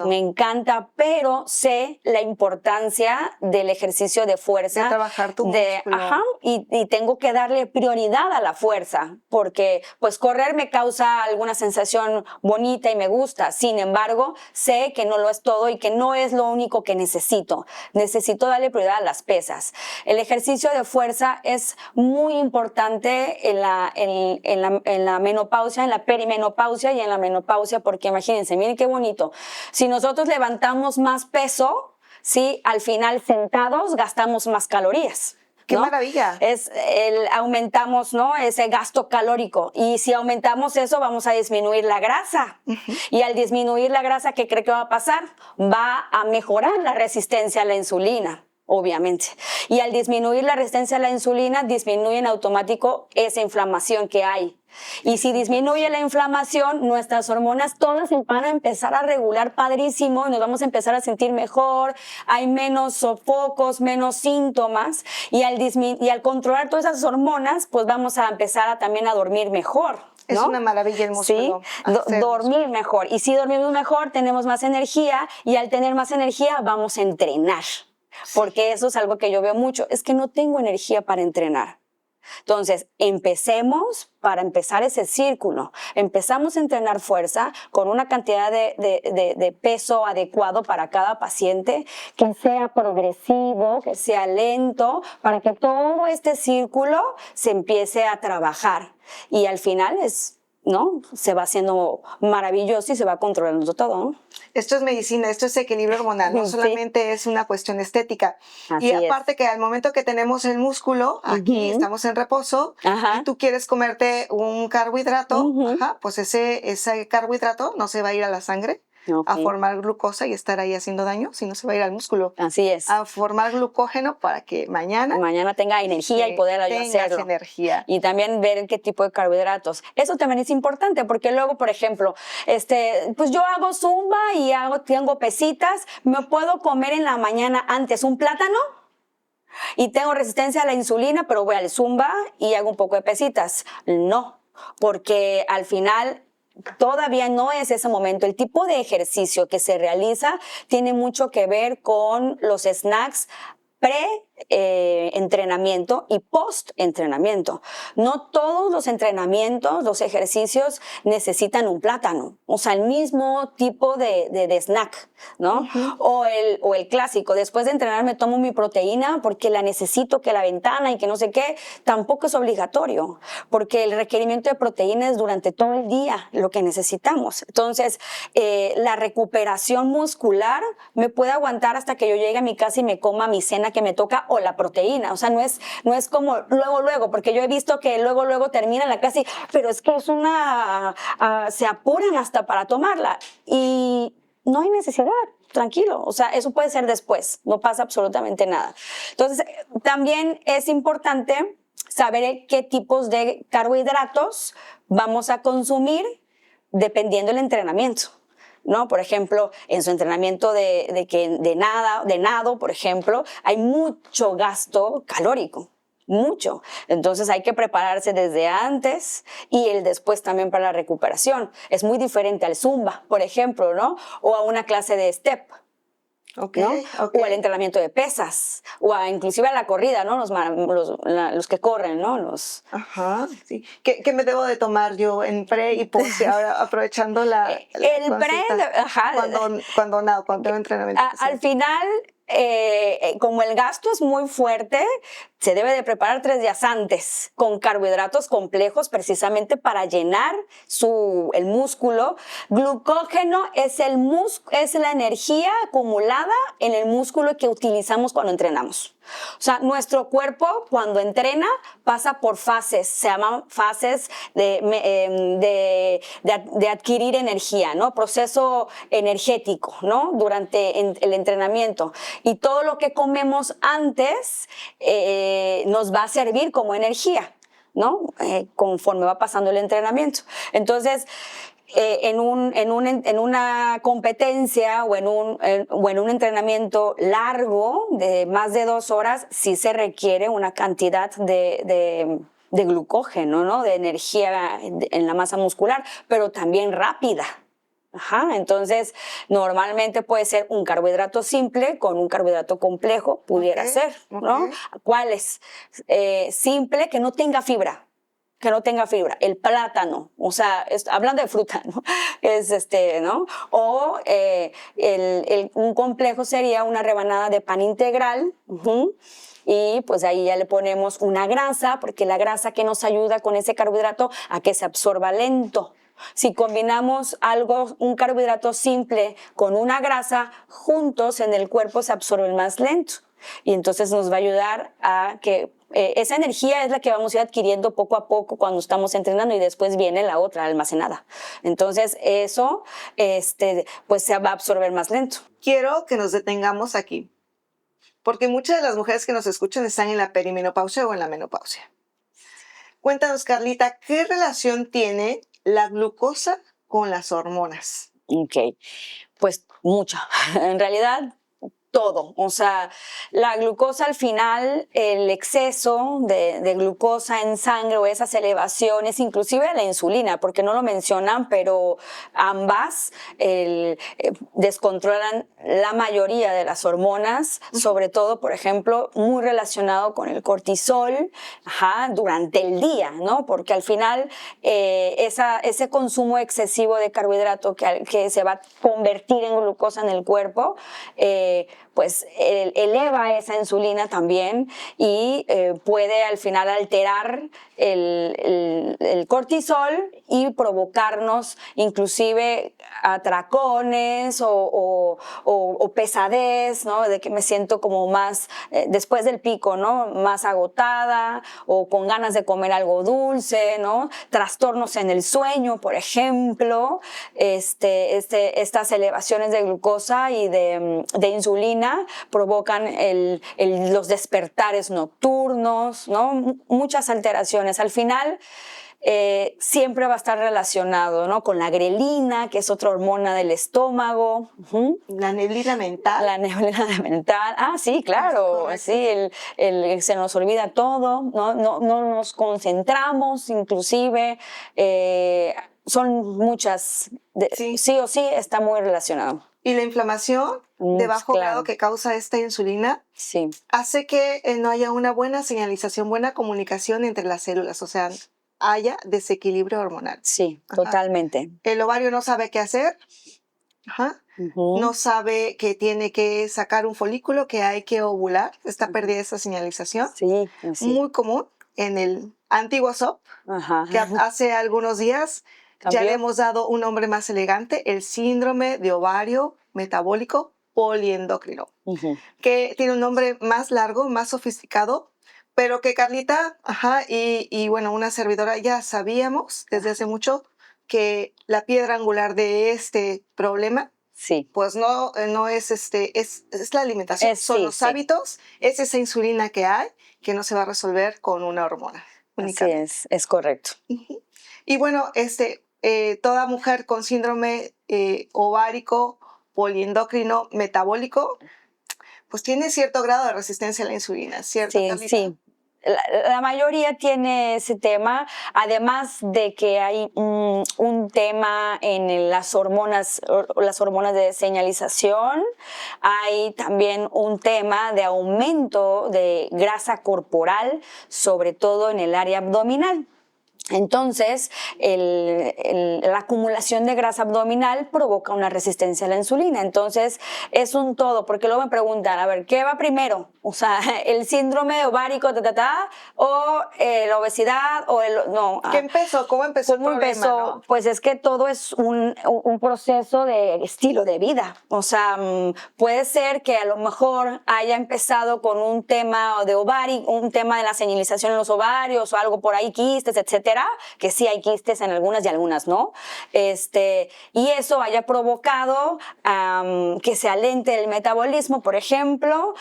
me encanta, pero sé la importancia del ejercicio de fuerza. De trabajar tu músculo. Y tengo que darle prioridad a la fuerza, porque pues correr me causa alguna sensación bonita y me gusta. Sin embargo, sé que no lo es todo y que no es lo único que necesito. Necesito darle prioridad a las pesas. El ejercicio de fuerza es muy importante en la menopausia, en la perimenopausia y en la menopausia, porque imagínense, miren qué bonito. Si nosotros levantamos más peso, ¿sí? Al final sentados gastamos más calorías. ¡Qué ¿no? maravilla! Aumentamos, ¿no? Ese gasto calórico. Y si aumentamos eso, vamos a disminuir la grasa. Y al disminuir la grasa, ¿qué cree que va a pasar? Va a mejorar la resistencia a la insulina. obviamente. Y al disminuir la resistencia a la insulina, disminuye en automático esa inflamación que hay. Y si disminuye la inflamación, nuestras hormonas todas van a empezar a regular padrísimo, nos vamos a empezar a sentir mejor, hay menos sofocos, menos síntomas, y al controlar todas esas hormonas, pues vamos a empezar también a dormir mejor, ¿no? Es una maravilla el músculo. Sí, dormir mejor. Y si dormimos mejor, tenemos más energía, y al tener más energía, vamos a entrenar. Porque eso es algo que yo veo mucho, es que no tengo energía para entrenar. Entonces, empecemos para empezar ese círculo. Empezamos a entrenar fuerza con una cantidad de peso adecuado para cada paciente, que sea progresivo, que sea lento, para que todo este círculo se empiece a trabajar. Y al final ¿no? Se va haciendo maravilloso y se va controlando todo, ¿no? Esto es medicina, esto es equilibrio hormonal, no solamente es una cuestión estética. Así y aparte que al momento que tenemos el músculo, aquí estamos en reposo, y tú quieres comerte un carbohidrato, pues ese carbohidrato no se va a ir a la sangre a formar glucosa y estar ahí haciendo daño, sino se va a ir al músculo. Así es. A formar glucógeno para que mañana tenga energía y poder hacerlo. Energía. Y también ver qué tipo de carbohidratos. Eso también es importante porque luego, por ejemplo, pues yo hago zumba y tengo pesitas, ¿me puedo comer en la mañana antes un plátano? Y tengo resistencia a la insulina, pero voy al zumba y hago un poco de pesitas. No, porque al final todavía no es ese momento. El tipo de ejercicio que se realiza tiene mucho que ver con los snacks pre-entrenamiento y post-entrenamiento. No todos los entrenamientos, los ejercicios necesitan un plátano, o sea, el mismo tipo de snack, ¿no? O el clásico, después de entrenar me tomo mi proteína porque la necesito, que la ventana y que no sé qué, tampoco es obligatorio, porque el requerimiento de proteína es durante todo el día lo que necesitamos. Entonces, la recuperación muscular me puede aguantar hasta que yo llegue a mi casa y me coma mi cena que me toca o la proteína. O sea, no es como luego, porque yo he visto que luego terminan la clase, pero es que es se apuran hasta para tomarla y no hay necesidad. Tranquilo, o sea, eso puede ser después, no pasa absolutamente nada. Entonces, también es importante saber qué tipos de carbohidratos vamos a consumir dependiendo del entrenamiento, ¿no? Por ejemplo, en su entrenamiento de nado, por ejemplo, hay mucho gasto calórico, mucho. Entonces hay que prepararse desde antes y el después también para la recuperación. Es muy diferente al zumba, por ejemplo, ¿no? O a una clase de step. ¿No? O el entrenamiento de pesas, o inclusive a la corrida, ¿no? Los que corren, ¿no? Sí. ¿Qué me debo de tomar yo en pre y post? Ahora aprovechando cuando tengo entrenamiento. Al final, como el gasto es muy fuerte, se debe de preparar 3 días antes con carbohidratos complejos precisamente para llenar el músculo. Glucógeno es la energía acumulada en el músculo que utilizamos cuando entrenamos. O sea, nuestro cuerpo cuando entrena pasa por fases, se llaman fases de adquirir energía, ¿no? Proceso energético, ¿no? Durante el entrenamiento. Y todo lo que comemos antes nos va a servir como energía, ¿no? Conforme va pasando el entrenamiento. Entonces, en una competencia o en un entrenamiento largo de más de 2 horas, sí se requiere una cantidad de glucógeno, ¿no? De energía en la masa muscular, pero también rápida. Entonces, normalmente puede ser un carbohidrato simple con un carbohidrato complejo, pudiera ser, ¿no? ¿Cuáles? Simple, que no tenga fibra. El plátano, o sea, hablando de fruta, ¿no? ¿No? O un complejo sería una rebanada de pan integral, y pues ahí ya le ponemos una grasa, porque la grasa que nos ayuda con ese carbohidrato a que se absorba lento. Si combinamos un carbohidrato simple con una grasa, juntos en el cuerpo se absorben más lento. Y entonces nos va a ayudar a que esa energía es la que vamos a ir adquiriendo poco a poco cuando estamos entrenando y después viene la otra almacenada. Entonces eso pues se va a absorber más lento. Quiero que nos detengamos aquí. porque muchas de las mujeres que nos escuchan están en la perimenopausia o en la menopausia. Cuéntanos, Carlita, ¿qué relación tiene la glucosa con las hormonas? Ok, pues mucha. En realidad, todo. O sea, la glucosa al final, el exceso de glucosa en sangre o esas elevaciones, inclusive la insulina, porque no lo mencionan, pero ambas descontrolan la mayoría de las hormonas, sobre todo, por ejemplo, muy relacionado con el cortisol, durante el día, ¿no? Porque al final ese consumo excesivo de carbohidrato que se va a convertir en glucosa en el cuerpo, pues eleva esa insulina también y puede al final alterar el cortisol y provocarnos inclusive atracones o pesadez, ¿no? De que me siento como más, después del pico, ¿no? Más agotada o con ganas de comer algo dulce, ¿no? Trastornos en el sueño, por ejemplo, estas elevaciones de glucosa y de insulina provocan los despertares nocturnos, ¿no? Muchas alteraciones. Al final, siempre va a estar relacionado, ¿no? Con la grelina, que es otra hormona del estómago. La neblina mental. La neblina mental. Sí, claro. Sí, se nos olvida todo, no nos concentramos, inclusive. Son muchas. Sí o sí está muy relacionado. Y la inflamación de bajo grado que causa esta insulina hace que no haya una buena señalización, buena comunicación entre las células, o sea, haya desequilibrio hormonal. Sí, totalmente. El ovario no sabe qué hacer, no sabe que tiene que sacar un folículo, que hay que ovular, está perdida esa señalización. Sí. Muy común en el antiguo SOP, que hace algunos días ya le hemos dado un nombre más elegante, el síndrome de ovario metabólico poliendocrino, que tiene un nombre más largo, más sofisticado, pero que Carlita, y bueno, una servidora ya sabíamos desde hace mucho que la piedra angular de este problema, pues no es es la alimentación, son los hábitos, es esa insulina que hay, que no se va a resolver con una hormona únicamente. Así es correcto. Y bueno, toda mujer con síndrome ovárico poliendocrino metabólico, pues tiene cierto grado de resistencia a la insulina, ¿cierto, Carlita? Sí. La mayoría tiene ese tema, además de que hay un tema en las hormonas de señalización, hay también un tema de aumento de grasa corporal, sobre todo en el área abdominal. Entonces, la acumulación de grasa abdominal provoca una resistencia a la insulina. Entonces, es un todo, porque luego me preguntan, a ver, ¿qué va primero? O sea, el síndrome ovárico, o la obesidad, o no. ¿Qué empezó? ¿Cómo empezó el problema? ¿No? Pues es que todo es un proceso de estilo de vida. O sea, puede ser que a lo mejor haya empezado con un tema de ovario, un tema de la señalización en los ovarios o algo por ahí, quistes, etcétera, que sí hay quistes en algunas y algunas no, y eso haya provocado que se alente el metabolismo, por ejemplo,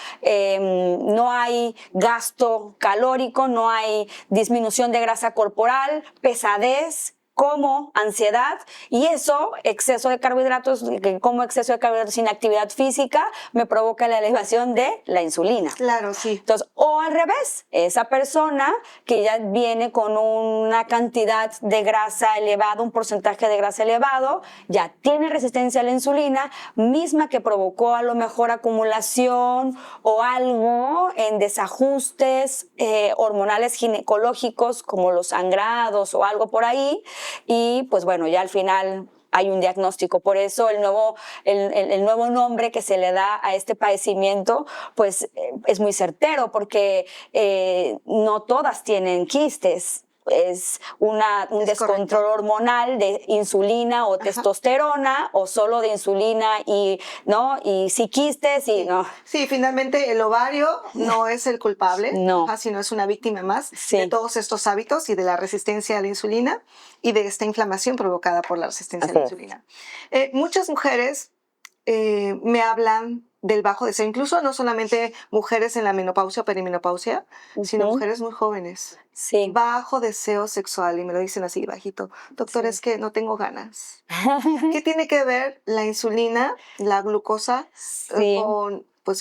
no hay gasto calórico, no hay disminución de grasa corporal, pesadez, como ansiedad, y eso, exceso de carbohidratos, como exceso de carbohidratos sin actividad física, me provoca la elevación de la insulina. Claro, sí. Entonces, o al revés, esa persona que ya viene con una cantidad de grasa elevada, un porcentaje de grasa elevado, ya tiene resistencia a la insulina, misma que provocó a lo mejor acumulación o algo en desajustes hormonales ginecológicos, como los sangrados o algo por ahí. Y pues bueno, ya al final hay un diagnóstico. Por eso el nuevo nombre que se le da a este padecimiento pues es muy certero, porque no todas tienen quistes. Es un descontrol hormonal de insulina o testosterona, o solo de insulina y sí quistes y no. Sí, finalmente el ovario no es el culpable, sino es una víctima más de todos estos hábitos y de la resistencia a la insulina y de esta inflamación provocada por la resistencia a la insulina. Muchas mujeres me hablan del bajo deseo, incluso no solamente mujeres en la menopausia o perimenopausia, sino Ujú. mujeres muy jóvenes. Sí. Bajo deseo sexual, y me lo dicen así bajito, doctor, Sí. es que no tengo ganas. ¿Qué tiene que ver la insulina, la glucosa, Sí.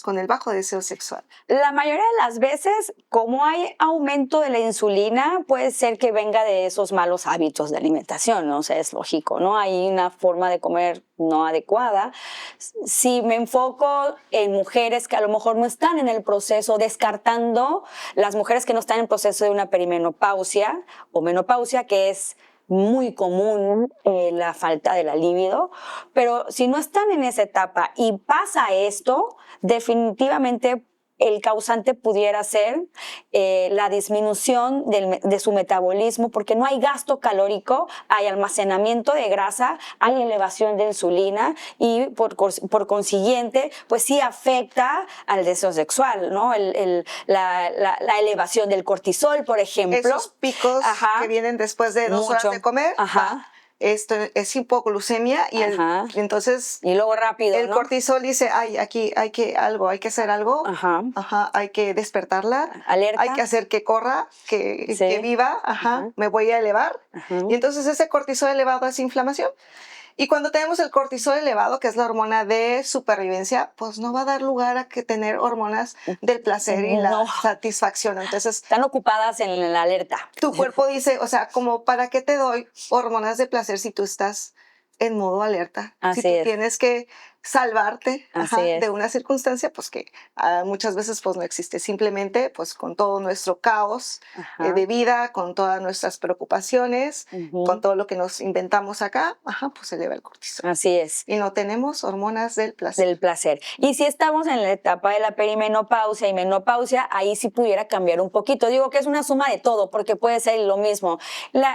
con el bajo deseo sexual? La mayoría de las veces, como hay aumento de la insulina, puede ser que venga de esos malos hábitos de alimentación, ¿no? O sea, es lógico, ¿no? Hay una forma de comer no adecuada. Si me enfoco en mujeres que a lo mejor no están en el proceso, descartando las mujeres que no están en proceso de una perimenopausia o menopausia, que es muy común la falta de la libido, pero si no están en esa etapa y pasa esto, definitivamente el causante pudiera ser la disminución de su metabolismo, porque no hay gasto calórico, hay almacenamiento de grasa, hay elevación de insulina y por consiguiente, pues sí afecta al deseo sexual, ¿no? La elevación del cortisol, por ejemplo. Esos picos Ajá. que vienen después de 2 horas de comer, Ajá. Esto es hipoglucemia y Ajá. entonces Y luego rápido, el ¿no? cortisol dice, ay, aquí hay que hacer algo, Ajá. hay que despertarla, Alerta. hay que hacer que corra, que Sí. viva, Ajá. me voy a elevar. Ajá. Y entonces ese cortisol elevado es inflamación. Y cuando tenemos el cortisol elevado, que es la hormona de supervivencia, pues no va a dar lugar a que tener hormonas del placer y la No. satisfacción. Entonces, Están ocupadas en la alerta. tu cuerpo dice, o sea, como para qué te doy hormonas de placer si tú estás en modo alerta. Así si tú es. tienes que salvarte Así es. de una circunstancia, pues que muchas veces pues no existe. Simplemente pues con todo nuestro caos Ajá. de vida, con todas nuestras preocupaciones, Ujú. con todo lo que nos inventamos acá, pues eleva el cortisol. Así es. Y no tenemos hormonas del placer. Del placer. Y si estamos en la etapa de la perimenopausia y menopausia, ahí sí pudiera cambiar un poquito. Digo que es una suma de todo, porque puede ser lo mismo.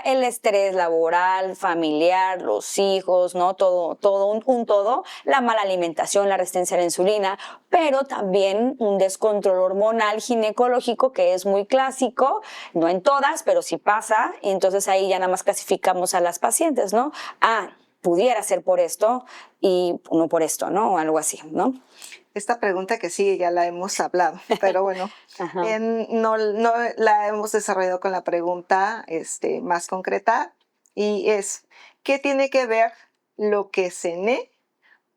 El estrés laboral, familiar, los hijos, ¿no? Todo un todo. La mala alimentación, la resistencia a la insulina, pero también un descontrol hormonal ginecológico que es muy clásico, no en todas, pero sí pasa. Y entonces ahí ya nada más clasificamos a las pacientes, ¿no? Pudiera ser por esto y no por esto, ¿no? O algo así, ¿no? Esta pregunta que sí, ya la hemos hablado, pero bueno, no la hemos desarrollado con la pregunta más concreta y es, ¿qué tiene que ver lo que cené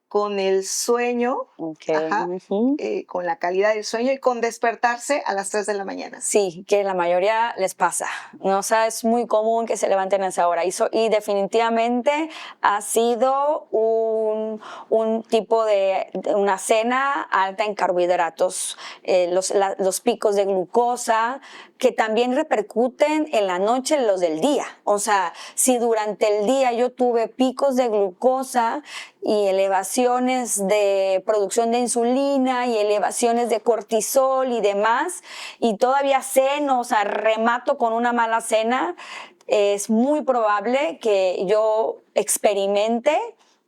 con el sueño, Okay. con la calidad del sueño y con despertarse a las 3 de la mañana? Sí, que la mayoría les pasa, ¿no? O sea, es muy común que se levanten a esa hora y definitivamente ha sido un tipo de una cena alta en carbohidratos, los picos de glucosa que también repercuten en la noche en los del día. O sea, si durante el día yo tuve picos de glucosa y elevaciones de producción de insulina y elevaciones de cortisol y demás, y todavía ceno, o sea, remato con una mala cena, es muy probable que yo experimente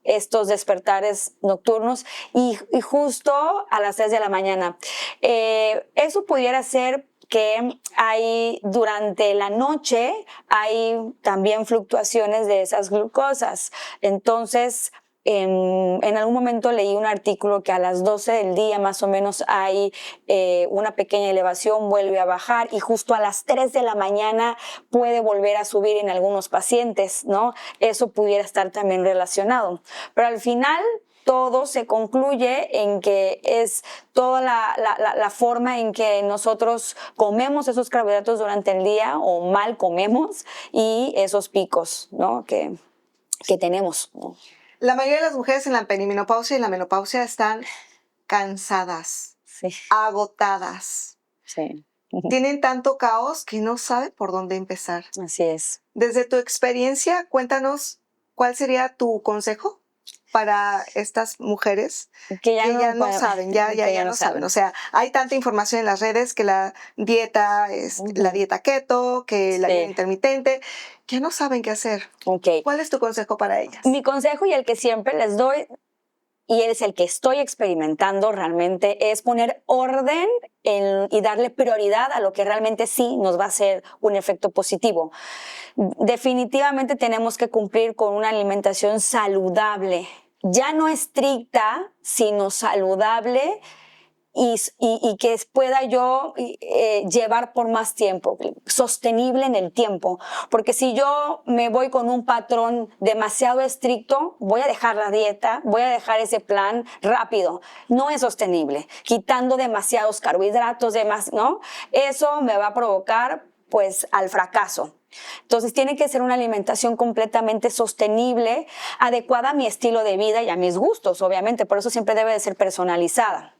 estos despertares nocturnos y justo a las 3 de la mañana. Eso pudiera ser que durante la noche hay también fluctuaciones de esas glucosas. Entonces, en algún momento leí un artículo que a las 12 del día más o menos hay una pequeña elevación, vuelve a bajar y justo a las 3 de la mañana puede volver a subir en algunos pacientes, ¿no? Eso pudiera estar también relacionado. Pero al final todo se concluye en que es toda la forma en que nosotros comemos esos carbohidratos durante el día o mal comemos y esos picos, ¿no? que tenemos. La mayoría de las mujeres en la perimenopausia y la menopausia están cansadas, Sí. agotadas. Sí. Tienen tanto caos que no saben por dónde empezar. Así es. Desde tu experiencia, cuéntanos cuál sería tu consejo para estas mujeres que ya no saben, ya no saben. O sea, hay tanta información en las redes que la dieta es la dieta keto, que la dieta intermitente, que no saben qué hacer. Okay. ¿Cuál es tu consejo para ellas? Mi consejo y el que siempre les doy, y es el que estoy experimentando realmente, es poner orden y darle prioridad a lo que realmente sí nos va a hacer un efecto positivo. Definitivamente tenemos que cumplir con una alimentación saludable, ya no estricta, sino saludable y que pueda yo llevar por más tiempo, sostenible en el tiempo. Porque si yo me voy con un patrón demasiado estricto, voy a dejar la dieta, voy a dejar ese plan rápido. No es sostenible. Quitando demasiados carbohidratos, ¿no? Eso me va a provocar, pues, al fracaso. Entonces tiene que ser una alimentación completamente sostenible, adecuada a mi estilo de vida y a mis gustos, obviamente. Por eso siempre debe de ser personalizada.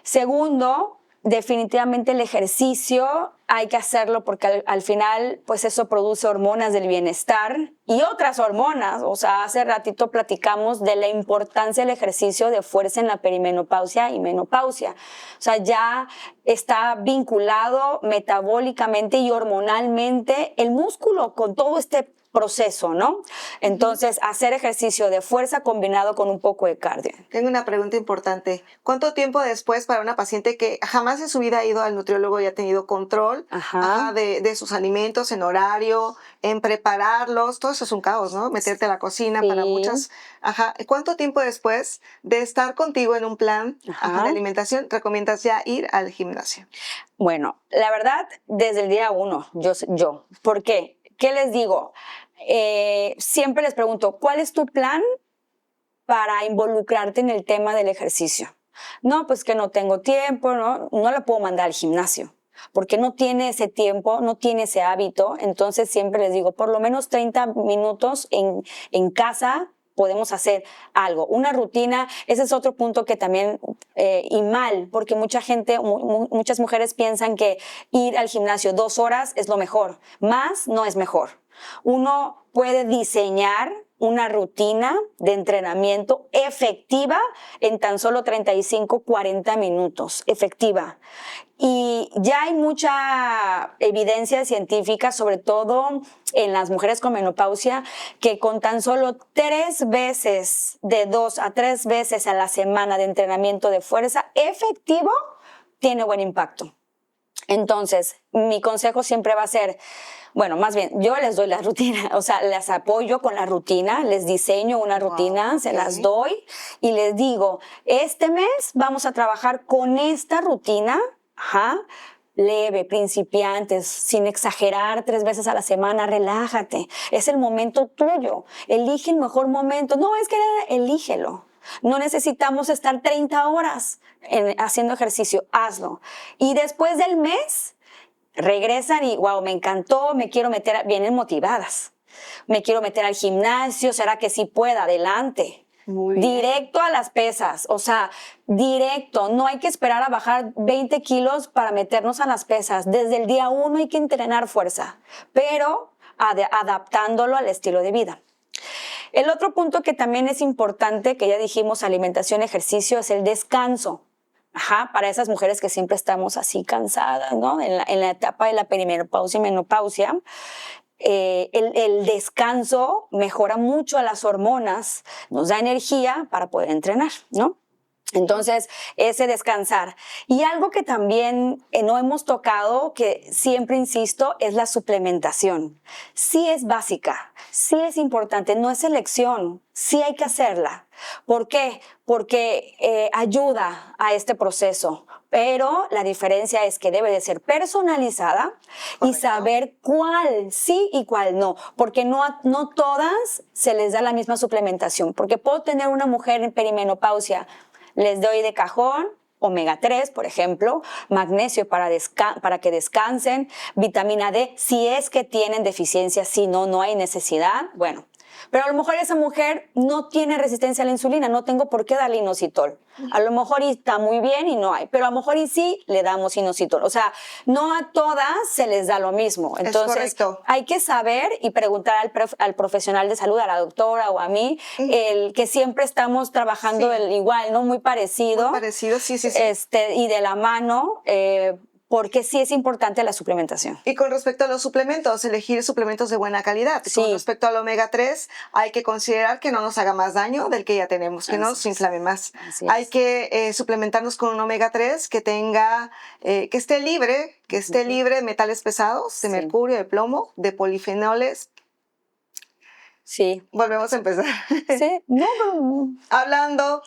Segundo, definitivamente el ejercicio hay que hacerlo porque al final pues eso produce hormonas del bienestar y otras hormonas. O sea, hace ratito platicamos de la importancia del ejercicio de fuerza en la perimenopausia y menopausia. O sea, ya está vinculado metabólicamente y hormonalmente el músculo con todo este proceso, ¿no? Entonces, hacer ejercicio de fuerza combinado con un poco de cardio. Tengo una pregunta importante. ¿Cuánto tiempo después para una paciente que jamás en su vida ha ido al nutriólogo y ha tenido control de sus alimentos, en horario, en prepararlos? Todo eso es un caos, ¿no? Meterte a la cocina para muchas. ¿Cuánto tiempo después de estar contigo en un plan de alimentación recomiendas ya ir al gimnasio? Bueno, la verdad, desde el día 1, yo. ¿Por qué? ¿Qué les digo? Siempre les pregunto, ¿cuál es tu plan para involucrarte en el tema del ejercicio? No, pues que no tengo tiempo, no la puedo mandar al gimnasio, porque no tiene ese tiempo, no tiene ese hábito. Entonces siempre les digo, por lo menos 30 minutos en casa podemos hacer algo, una rutina. Ese es otro punto que también, y mal, porque muchas mujeres piensan que ir al gimnasio 2 horas es lo mejor, más no es mejor. Uno puede diseñar una rutina de entrenamiento efectiva en tan solo 35-40 minutos, efectiva. Y ya hay mucha evidencia científica, sobre todo en las mujeres con menopausia, que con tan solo 3 veces, de 2 a 3 veces a la semana de entrenamiento de fuerza efectivo, tiene buen impacto. Entonces, mi consejo siempre va a ser, bueno, más bien, yo les doy la rutina, o sea, les apoyo con la rutina, les diseño una rutina, se las doy y les digo, este mes vamos a trabajar con esta rutina, leve, principiantes, sin exagerar, 3 veces a la semana, relájate, es el momento tuyo, elige el mejor momento, no, es que elígelo. No necesitamos estar 30 horas haciendo ejercicio, hazlo. Y después del mes, regresan y, wow, me encantó, me quiero meter, vienen motivadas. Me quiero meter al gimnasio, ¿será que sí pueda? Adelante. Muy bien. Directo a las pesas, o sea, directo. No hay que esperar a bajar 20 kilos para meternos a las pesas. Desde el día 1 hay que entrenar fuerza, pero adaptándolo al estilo de vida. El otro punto que también es importante, que ya dijimos, alimentación, ejercicio, es el descanso. Para esas mujeres que siempre estamos así cansadas, ¿no? En la etapa de la perimenopausia y menopausia, el descanso mejora mucho a las hormonas, nos da energía para poder entrenar, ¿no? Entonces, ese descansar. Y algo que también no hemos tocado, que siempre insisto, es la suplementación. Sí es básica, sí es importante, no es elección, sí hay que hacerla. ¿Por qué? Porque ayuda a este proceso, pero la diferencia es que debe de ser personalizada. Correcto. Y saber cuál sí y cuál no, porque no todas se les da la misma suplementación, porque puedo tener una mujer en perimenopausia, les doy de cajón omega 3, por ejemplo, magnesio para que descansen, vitamina D, si es que tienen deficiencia, si no hay necesidad, bueno. Pero a lo mejor esa mujer no tiene resistencia a la insulina, no tengo por qué darle inositol. A lo mejor está muy bien y no hay, pero a lo mejor y sí le damos inositol. O sea, no a todas se les da lo mismo. Entonces, hay que saber y preguntar al profesional de salud, a la doctora o a mí, que siempre estamos trabajando igual, ¿no? Muy parecido. Muy parecido, sí. Y de la mano, porque sí es importante la suplementación. Y con respecto a los suplementos, elegir suplementos de buena calidad. Sí. Con respecto al omega 3, hay que considerar que no nos haga más daño del que ya tenemos, que no nos inflame más. Hay que suplementarnos con un omega 3 que tenga, que esté libre de metales pesados, de mercurio, de plomo, de polifenoles, Sí. Volvemos a empezar. Sí, no, pero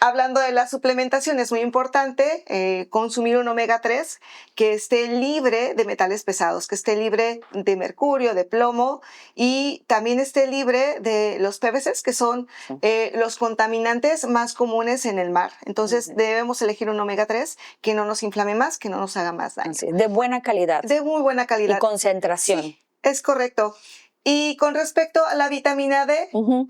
Hablando de la suplementación, es muy importante consumir un omega 3 que esté libre de metales pesados, que esté libre de mercurio, de plomo y también esté libre de los PVCs, que son los contaminantes más comunes en el mar. Entonces debemos elegir un omega 3 que no nos inflame más, que no nos haga más daño. así, de buena calidad De muy buena calidad. y concentración. Sí, es correcto. Y con respecto a la vitamina D, Ujú.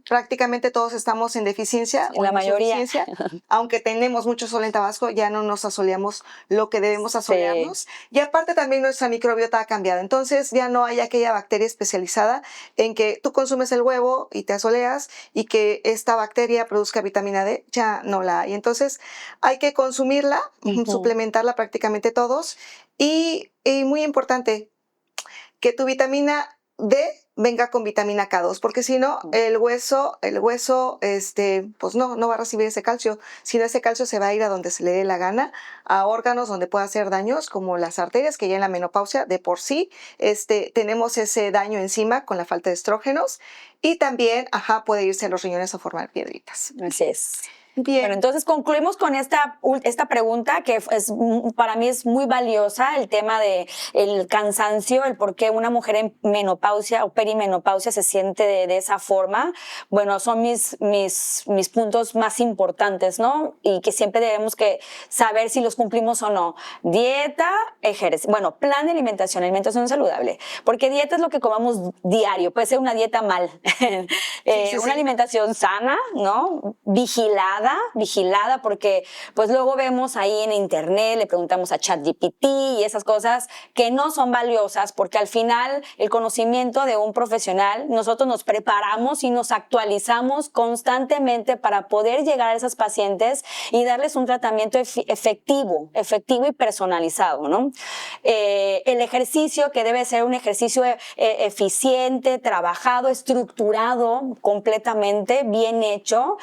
prácticamente todos estamos en deficiencia Sí, o la en mayoría. insuficiencia. Aunque tenemos mucho sol en Tabasco, ya no nos asoleamos lo que debemos asolearnos. Y aparte también nuestra microbiota ha cambiado. Entonces ya no hay aquella bacteria especializada en que tú consumes el huevo y te asoleas y que esta bacteria produzca vitamina D, ya no la hay. Entonces hay que consumirla, suplementarla prácticamente todos. Y muy importante, que tu vitamina D venga con vitamina K2, porque si no, el hueso, pues no va a recibir ese calcio, sino ese calcio se va a ir a donde se le dé la gana, a órganos donde pueda hacer daños, como las arterias, que ya en la menopausia de por sí tenemos ese daño encima con la falta de estrógenos, y también, puede irse a los riñones a formar piedritas. Así es. Bien. Bueno, entonces concluimos con esta pregunta que para mí es muy valiosa, el tema de el cansancio, el por qué una mujer en menopausia o perimenopausia se siente de esa forma. Bueno, son mis puntos más importantes, ¿no? Y que siempre debemos que saber si los cumplimos o no. Dieta, ejercicio, bueno, plan de alimentación saludable, porque dieta es lo que comamos diario, puede ser una dieta mal, una alimentación sana, ¿no? Vigilada, porque pues luego vemos ahí en internet, le preguntamos a ChatGPT y esas cosas que no son valiosas, porque al final el conocimiento de un profesional, nosotros nos preparamos y nos actualizamos constantemente para poder llegar a esas pacientes y darles un tratamiento efectivo y personalizado, ¿no? El ejercicio, que debe ser un ejercicio eficiente, trabajado, estructurado completamente, bien hecho,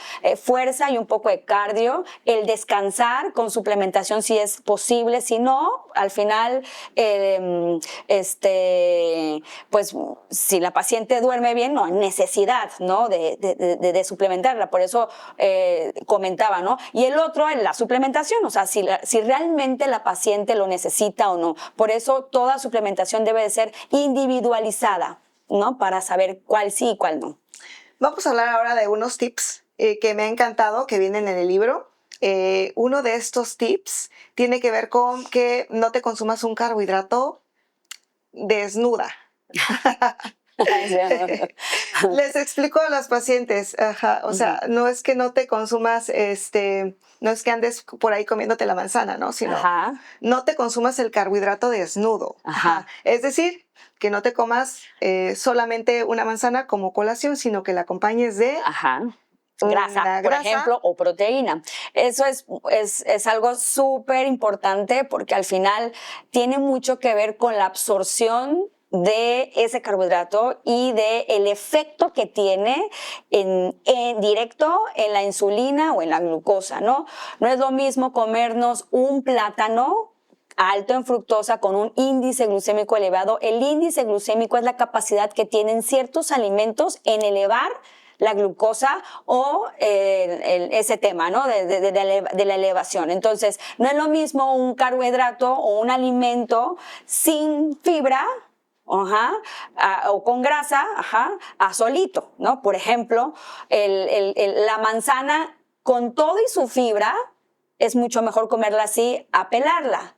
fuerza y un poco de cardio, el descansar con suplementación si es posible, si no, al final, pues si la paciente duerme bien, no hay necesidad, ¿no? de suplementarla, por eso comentaba, ¿no? Y el otro, la suplementación, o sea, si realmente la paciente lo necesita o no, por eso toda suplementación debe de ser individualizada, ¿no? Para saber cuál sí y cuál no. Vamos a hablar ahora de unos tips que me ha encantado, que vienen en el libro. Uno de estos tips tiene que ver con que no te consumas un carbohidrato desnuda. Les explico a las pacientes, o sea, no es que no te consumas, no es que andes por ahí comiéndote la manzana, ¿no? Sino no te consumas el carbohidrato desnudo. Es decir, que no te comas solamente una manzana como colación, sino que la acompañes de grasa, por ejemplo, o proteína. Eso es algo súper importante porque al final tiene mucho que ver con la absorción de ese carbohidrato y de el efecto que tiene en directo en la insulina o en la glucosa, ¿no? No es lo mismo comernos un plátano alto en fructosa con un índice glucémico elevado. El índice glucémico es la capacidad que tienen ciertos alimentos en elevar la glucosa o ese tema, ¿no? de la elevación. Entonces, no es lo mismo un carbohidrato o un alimento sin fibra, o con grasa, a solito, ¿no? Por ejemplo, la manzana con todo y su fibra es mucho mejor comerla así a pelarla.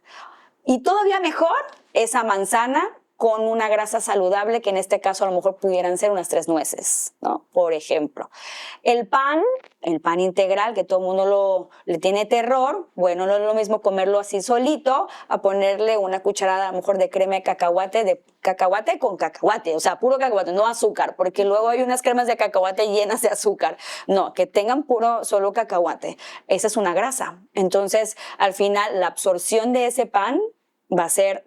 Y todavía mejor esa manzana con una grasa saludable, que en este caso a lo mejor pudieran ser unas 3 nueces, ¿no? Por ejemplo. El pan integral, que todo el mundo le tiene terror, bueno, no es lo mismo comerlo así solito, a ponerle una cucharada a lo mejor de crema de cacahuate con cacahuate, o sea, puro cacahuate, no azúcar, porque luego hay unas cremas de cacahuate llenas de azúcar. No, que tengan solo cacahuate. Esa es una grasa. Entonces, al final, la absorción de ese pan va a ser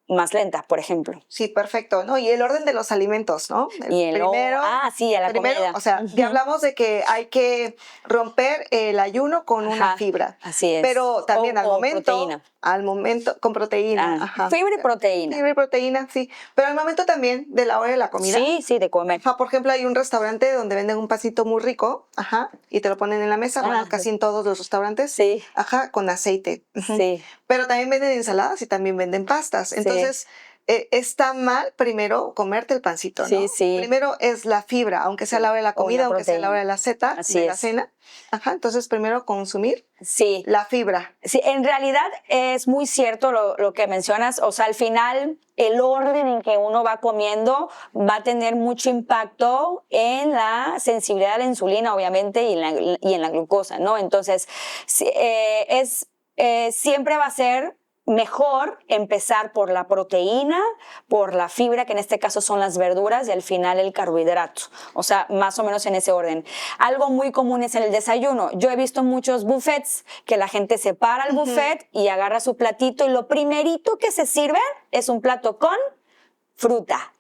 más lenta, por ejemplo. Sí, perfecto, ¿no? Y el orden de los alimentos, ¿no? Sí, a la comida. O sea, ya hablamos de que hay que romper el ayuno con una fibra. Así es. Pero también proteína. al momento, con proteína. Fibra y proteína. Fibra y proteína, sí. Pero al momento también de la hora de la comida. Sí, de comer. Por ejemplo, hay un restaurante donde venden un pancito muy rico, y te lo ponen en la mesa, bueno, casi en todos los restaurantes. Sí. Con aceite. Sí. Pero también venden ensaladas y también venden pastas. Entonces, está mal primero comerte el pancito, ¿no? Sí. Primero es la fibra, aunque sea la hora de la comida, aunque sea la hora de la cena. Entonces, primero consumir la fibra. Sí, en realidad es muy cierto lo que mencionas. O sea, al final, el orden en que uno va comiendo va a tener mucho impacto en la sensibilidad a la insulina, obviamente, y en la glucosa, ¿no? Entonces, siempre va a ser mejor empezar por la proteína, por la fibra, que en este caso son las verduras, y al final el carbohidrato. O sea, más o menos en ese orden. Algo muy común es el desayuno. Yo he visto muchos buffets que la gente se para al buffet y agarra su platito y lo primerito que se sirve es un plato con fruta.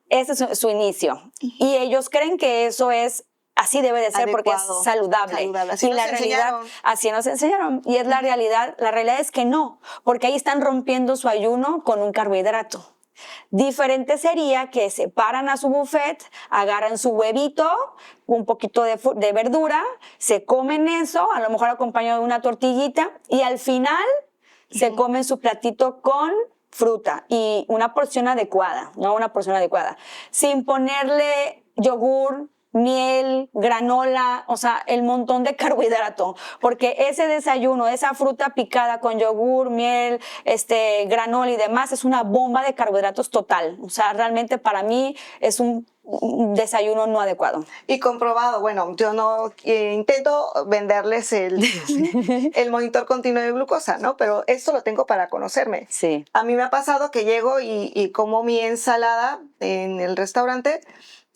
Ese es su inicio. Y ellos creen que eso es así debe de ser porque es saludable. Así y la realidad, así nos enseñaron. Y es la realidad es que no, porque ahí están rompiendo su ayuno con un carbohidrato. Diferente sería que se paran a su buffet, agarran su huevito, un poquito de verdura, se comen eso, a lo mejor acompañado de una tortillita, y al final se comen su platito con fruta y una porción adecuada, ¿no? Una porción adecuada. Sin ponerle yogur, miel, granola, o sea, el montón de carbohidrato, porque ese desayuno, esa fruta picada con yogur, miel, granola y demás, es una bomba de carbohidratos total. O sea, realmente para mí es un desayuno no adecuado. Y comprobado, bueno, yo no intento venderles el monitor continuo de glucosa, ¿no? Pero esto lo tengo para conocerme. Sí. A mí me ha pasado que llego y como mi ensalada en el restaurante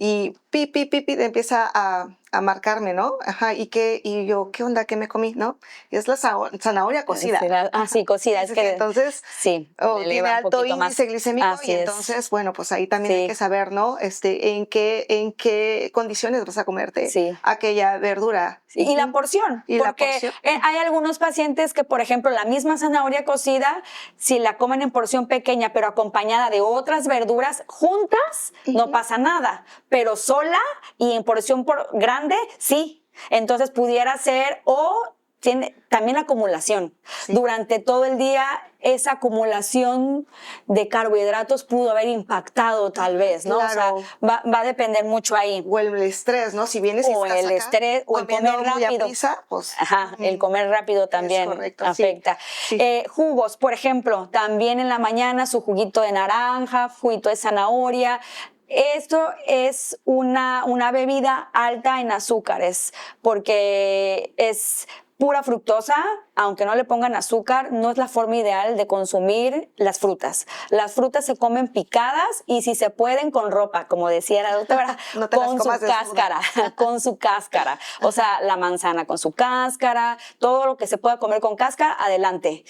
y empieza a marcarme, ¿no? Y yo, ¿qué onda? ¿Qué me comí? ¿No? Y es la zanahoria cocida. Sí, cocida. Es que entonces, tiene alto índice glicémico Así y entonces, bueno, pues ahí también hay que saber, ¿no? En qué condiciones vas a comerte aquella verdura. Y la porción. Porque hay algunos pacientes que, por ejemplo, la misma zanahoria cocida, si la comen en porción pequeña, pero acompañada de otras verduras juntas, no pasa nada. Pero sola y en porción grande, sí. Entonces pudiera ser tiene también acumulación. Durante todo el día, esa acumulación de carbohidratos pudo haber impactado tal vez, ¿no? Claro. O sea, va a depender mucho ahí. O el estrés, ¿no? Si vienes y o estás el estrés, o el comer rápido. Prisa, pues, el comer rápido también afecta. Sí. Jugos, por ejemplo, también en la mañana su juguito de naranja, juguito de zanahoria. Esto es una bebida alta en azúcares porque es pura fructosa, aunque no le pongan azúcar, no es la forma ideal de consumir las frutas. Las frutas se comen picadas y si se pueden con ropa, como decía la doctora, no te con las comas su cáscara, con su cáscara. O sea, la manzana con su cáscara, todo lo que se pueda comer con cáscara, adelante.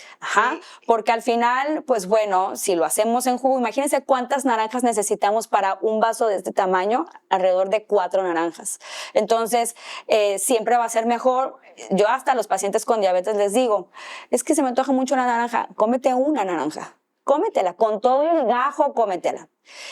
Porque al final, pues bueno, si lo hacemos en jugo, imagínense cuántas naranjas necesitamos para un vaso de este tamaño, alrededor de 4 naranjas. Entonces, siempre va a ser mejor. Yo hasta a los pacientes con diabetes les digo, es que se me antoja mucho la naranja, cómete una naranja, cómetela, con todo el gajo, cómetela.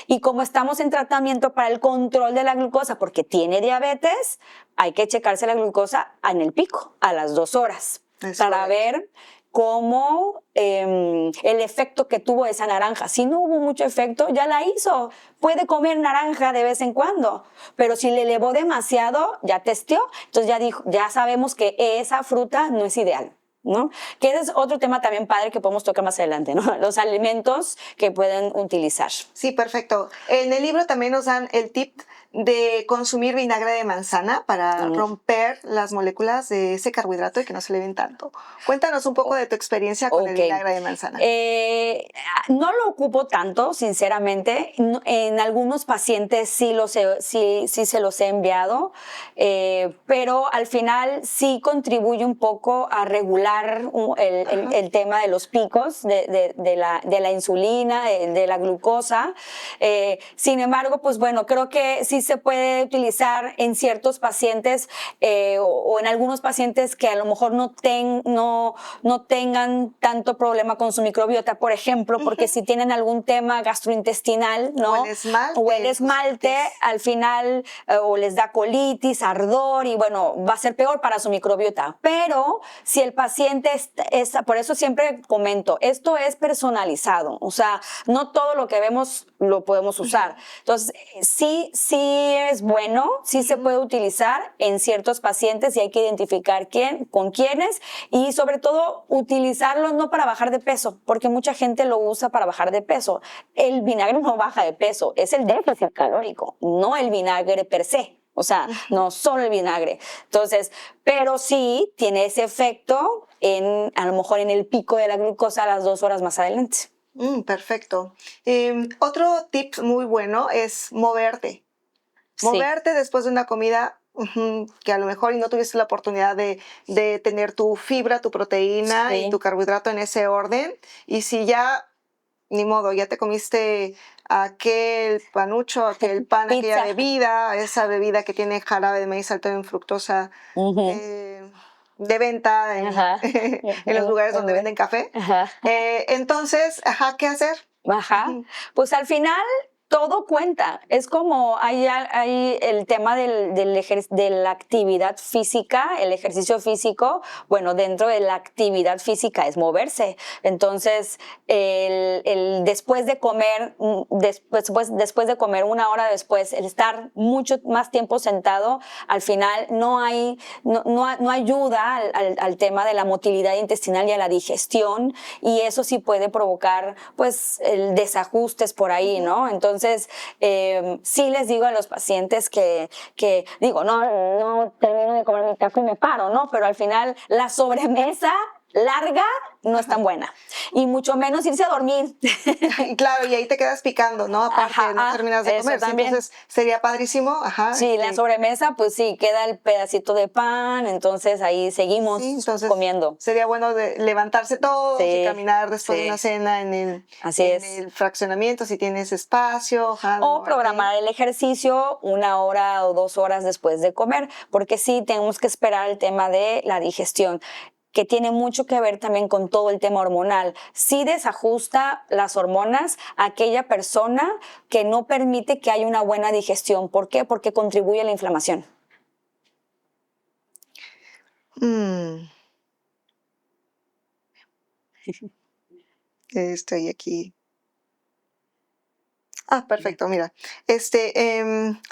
Y como estamos en tratamiento para el control de la glucosa, porque tiene diabetes, hay que checarse la glucosa en el pico, a las 2 horas, para ver cómo el efecto que tuvo esa naranja. Si no hubo mucho efecto, ya la hizo. Puede comer naranja de vez en cuando, pero si le elevó demasiado, ya testeó, entonces ya sabemos que esa fruta no es ideal, ¿no? Que ese es otro tema también padre que podemos tocar más adelante, ¿no? Los alimentos que pueden utilizar. Sí, perfecto. En el libro también nos dan el tip de consumir vinagre de manzana para romper las moléculas de ese carbohidrato y que no se eleven tanto. Cuéntanos un poco de tu experiencia con el vinagre de manzana. No lo ocupo tanto, sinceramente. En algunos pacientes sí se los he enviado, pero al final sí contribuye un poco a regular el tema de los picos de la insulina, de la glucosa. Sin embargo, pues bueno, creo que sí se puede utilizar en ciertos pacientes o en algunos pacientes que a lo mejor no tengan tanto problema con su microbiota, por ejemplo, porque si tienen algún tema gastrointestinal, ¿no? O el esmalte, al final o les da colitis, ardor y bueno, va a ser peor para su microbiota. Pero si el paciente por eso siempre comento, esto es personalizado, o sea, no todo lo que vemos lo podemos usar. Entonces, sí es bueno, sí se puede utilizar en ciertos pacientes y hay que identificar con quiénes y sobre todo utilizarlo no para bajar de peso, porque mucha gente lo usa para bajar de peso. El vinagre no baja de peso, es el déficit calórico, no el vinagre per se. O sea, no solo el vinagre. Entonces, pero sí tiene ese efecto a lo mejor en el pico de la glucosa a las 2 horas más adelante. Perfecto. Otro tip muy bueno es moverte. Moverte después de una comida que a lo mejor y no tuviste la oportunidad de tener tu fibra, tu proteína y tu carbohidrato en ese orden. Y si ya, ni modo, ya te comiste aquel panucho, aquel pan, aquella bebida, esa bebida que tiene jarabe de maíz alto en fructosa de venta en los lugares donde venden café. Entonces, ¿qué hacer? Pues al final todo cuenta. Es como hay el tema de la actividad física, el ejercicio físico. Bueno, dentro de la actividad física es moverse. Entonces, después de comer, después de comer, 1 hora después, el estar mucho más tiempo sentado, al final no ayuda al tema de la motilidad intestinal y a la digestión, y eso sí puede provocar, pues, el desajustes por ahí, ¿no? Entonces, sí les digo a los pacientes que digo, no termino de comer mi taco y me paro, ¿no? Pero al final la sobremesa larga no es tan buena. Y mucho menos irse a dormir. Claro, y ahí te quedas picando, ¿no? Aparte, no terminas de comer. Entonces, sería padrísimo. Sí, la sobremesa, pues sí, queda el pedacito de pan, entonces ahí seguimos comiendo. Sería bueno levantarse todos y caminar después de una cena en el fraccionamiento, si tienes espacio. O programar el ejercicio 1 hora o 2 horas después de comer, porque sí tenemos que esperar el tema de la digestión, que tiene mucho que ver también con todo el tema hormonal. Sí desajusta las hormonas a aquella persona que no permite que haya una buena digestión. ¿Por qué? Porque contribuye a la inflamación. Estoy aquí. Perfecto, mira.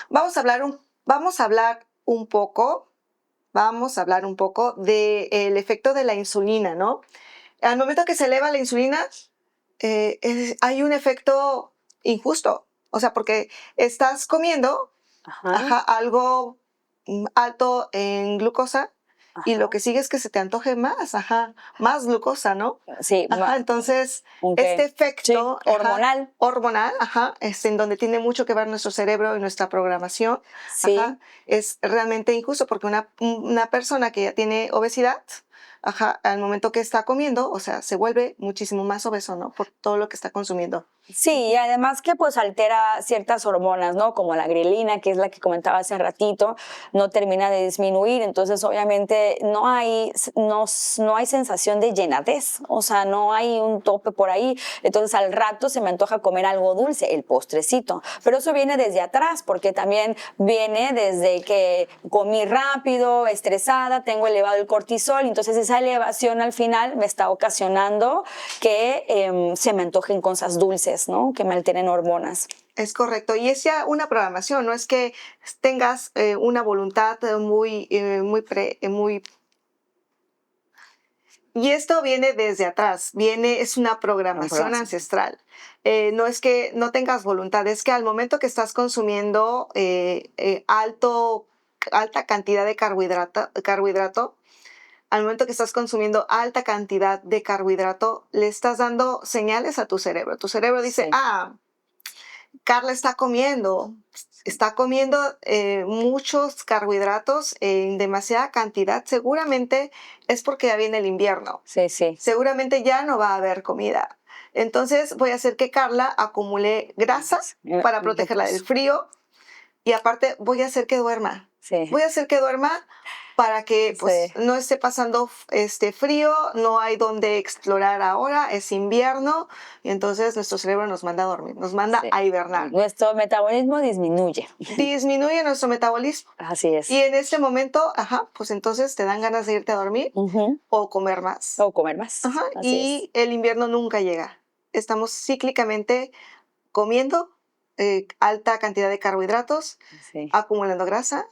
Vamos a hablar un poco del efecto de la insulina, ¿no? Al momento que se eleva la insulina, hay un efecto injusto. O sea, porque estás comiendo algo alto en glucosa y lo que sigue es que se te antoje más glucosa, ¿no? Sí. Entonces, este efecto hormonal, es en donde tiene mucho que ver nuestro cerebro y nuestra programación. Es realmente injusto porque una persona que ya tiene obesidad, al momento que está comiendo, o sea, se vuelve muchísimo más obeso, ¿no? Por todo lo que está consumiendo. Sí, y además que pues altera ciertas hormonas, ¿no? Como la grelina, que es la que comentaba hace ratito, no termina de disminuir, entonces obviamente no hay sensación de llenadez, o sea, no hay un tope por ahí, entonces al rato se me antoja comer algo dulce, el postrecito, pero eso viene desde atrás, porque también viene desde que comí rápido, estresada, tengo elevado el cortisol, entonces esa elevación al final me está ocasionando que se me antojen cosas dulces, ¿no? Que me alteren hormonas. Es correcto, y es ya una programación, no es que tengas Y esto viene desde atrás, es una programación ancestral. No es que no tengas voluntad, es que al momento que estás consumiendo alta cantidad de carbohidrato, al momento que estás consumiendo alta cantidad de carbohidrato, le estás dando señales a tu cerebro. Tu cerebro dice, Carla está comiendo muchos carbohidratos en demasiada cantidad. Seguramente es porque ya viene el invierno. Sí, sí. Seguramente ya no va a haber comida. Entonces voy a hacer que Carla acumule grasa para protegerla del frío y aparte voy a hacer que duerma. Sí. Voy a hacer que duerma para que pues, no esté pasando frío, no hay donde explorar ahora, es invierno, y entonces nuestro cerebro nos manda a dormir, nos manda a hibernar. Nuestro metabolismo disminuye. Disminuye nuestro metabolismo. Así es. Y en este momento, pues entonces te dan ganas de irte a dormir o comer más. O comer más. Y el invierno nunca llega. Estamos cíclicamente comiendo alta cantidad de carbohidratos, acumulando grasa.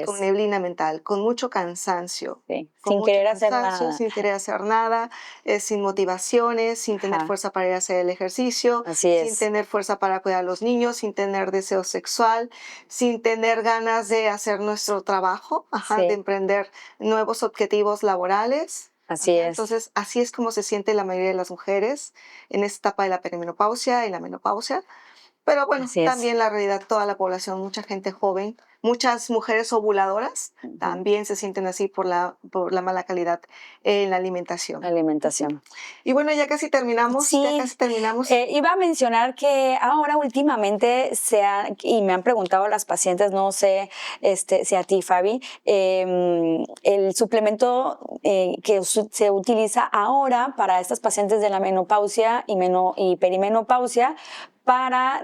Con neblina mental, con mucho cansancio. Sin querer hacer nada. Sin querer hacer nada, sin motivaciones, sin tener fuerza para ir a hacer el ejercicio, sin tener fuerza para cuidar a los niños, sin tener deseo sexual, sin tener ganas de hacer nuestro trabajo, de emprender nuevos objetivos laborales. Así es. Entonces, así es como se siente la mayoría de las mujeres en esta etapa de la perimenopausia y la menopausia. Pero bueno, también la realidad, toda la población, mucha gente joven, muchas mujeres ovuladoras también se sienten así por la mala calidad en la alimentación. Y bueno, ya casi terminamos. Iba a mencionar que ahora últimamente y me han preguntado las pacientes, no sé si a ti, Fabi, el suplemento que se utiliza ahora para estas pacientes de la menopausia y perimenopausia para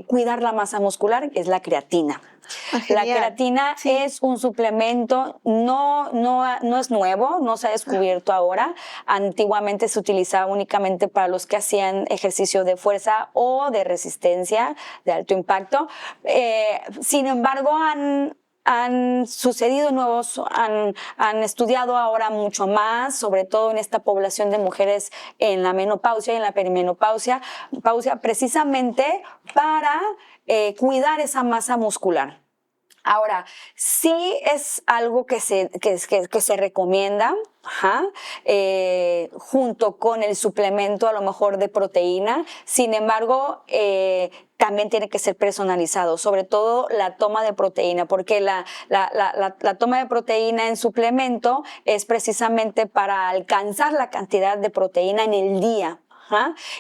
cuidar la masa muscular es la creatina. La creatina es un suplemento, no es nuevo, no se ha descubierto ahora. Antiguamente se utilizaba únicamente para los que hacían ejercicio de fuerza o de resistencia, de alto impacto. Sin embargo, han sucedido nuevos, han estudiado ahora mucho más, sobre todo en esta población de mujeres en la menopausia y en la perimenopausia, precisamente para cuidar esa masa muscular. Ahora, sí es algo que se recomienda, junto con el suplemento a lo mejor de proteína. Sin embargo, también tiene que ser personalizado, sobre todo la toma de proteína, porque la toma de proteína en suplemento es precisamente para alcanzar la cantidad de proteína en el día.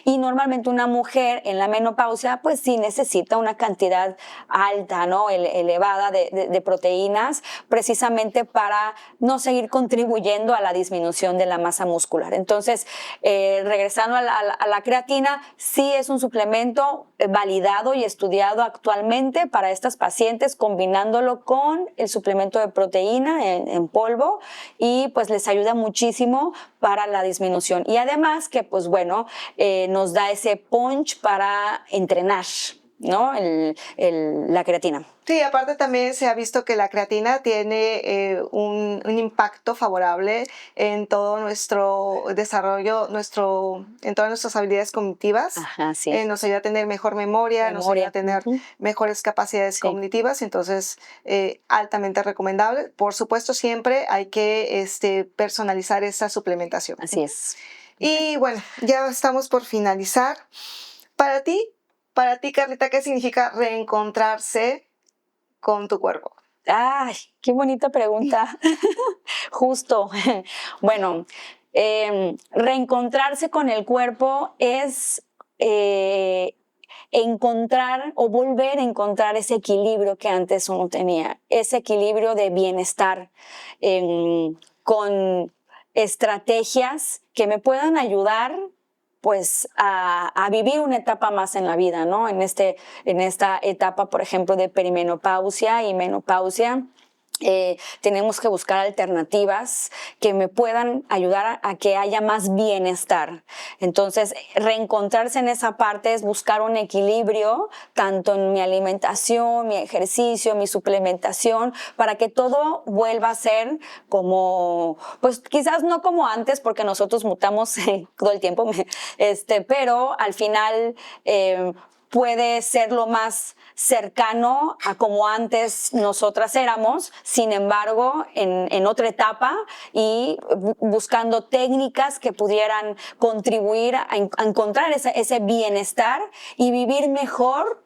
Y normalmente una mujer en la menopausia pues sí necesita una cantidad alta, ¿no? elevada de proteínas, precisamente para no seguir contribuyendo a la disminución de la masa muscular. Entonces, regresando a la creatina, sí es un suplemento validado y estudiado actualmente para estas pacientes, combinándolo con el suplemento de proteína en polvo, y pues les ayuda muchísimo para la disminución. Y además que pues bueno, nos da ese punch para entrenar, ¿no? La creatina. Sí, aparte también se ha visto que la creatina tiene un impacto favorable en todo nuestro desarrollo, en todas nuestras habilidades cognitivas. Nos ayuda a tener mejor memoria, nos ayuda a tener mejores capacidades cognitivas, entonces altamente recomendable. Por supuesto, siempre hay que personalizar esa suplementación. Así es. Y bueno, ya estamos por finalizar. Para ti, Carlita, ¿qué significa reencontrarse con tu cuerpo? ¡Ay, qué bonita pregunta! Justo. Bueno, reencontrarse con el cuerpo es encontrar o volver a encontrar ese equilibrio que antes uno tenía, ese equilibrio de bienestar con estrategias que me puedan ayudar pues a vivir una etapa más en la vida, ¿no? En esta etapa, por ejemplo, de perimenopausia y menopausia, tenemos que buscar alternativas que me puedan ayudar a que haya más bienestar. Entonces, reencontrarse en esa parte es buscar un equilibrio, tanto en mi alimentación, mi ejercicio, mi suplementación, para que todo vuelva a ser como, pues quizás no como antes, porque nosotros mutamos todo el tiempo, pero al final puede ser lo más cercano a como antes nosotras éramos, sin embargo, en otra etapa y buscando técnicas que pudieran contribuir a encontrar ese bienestar y vivir mejor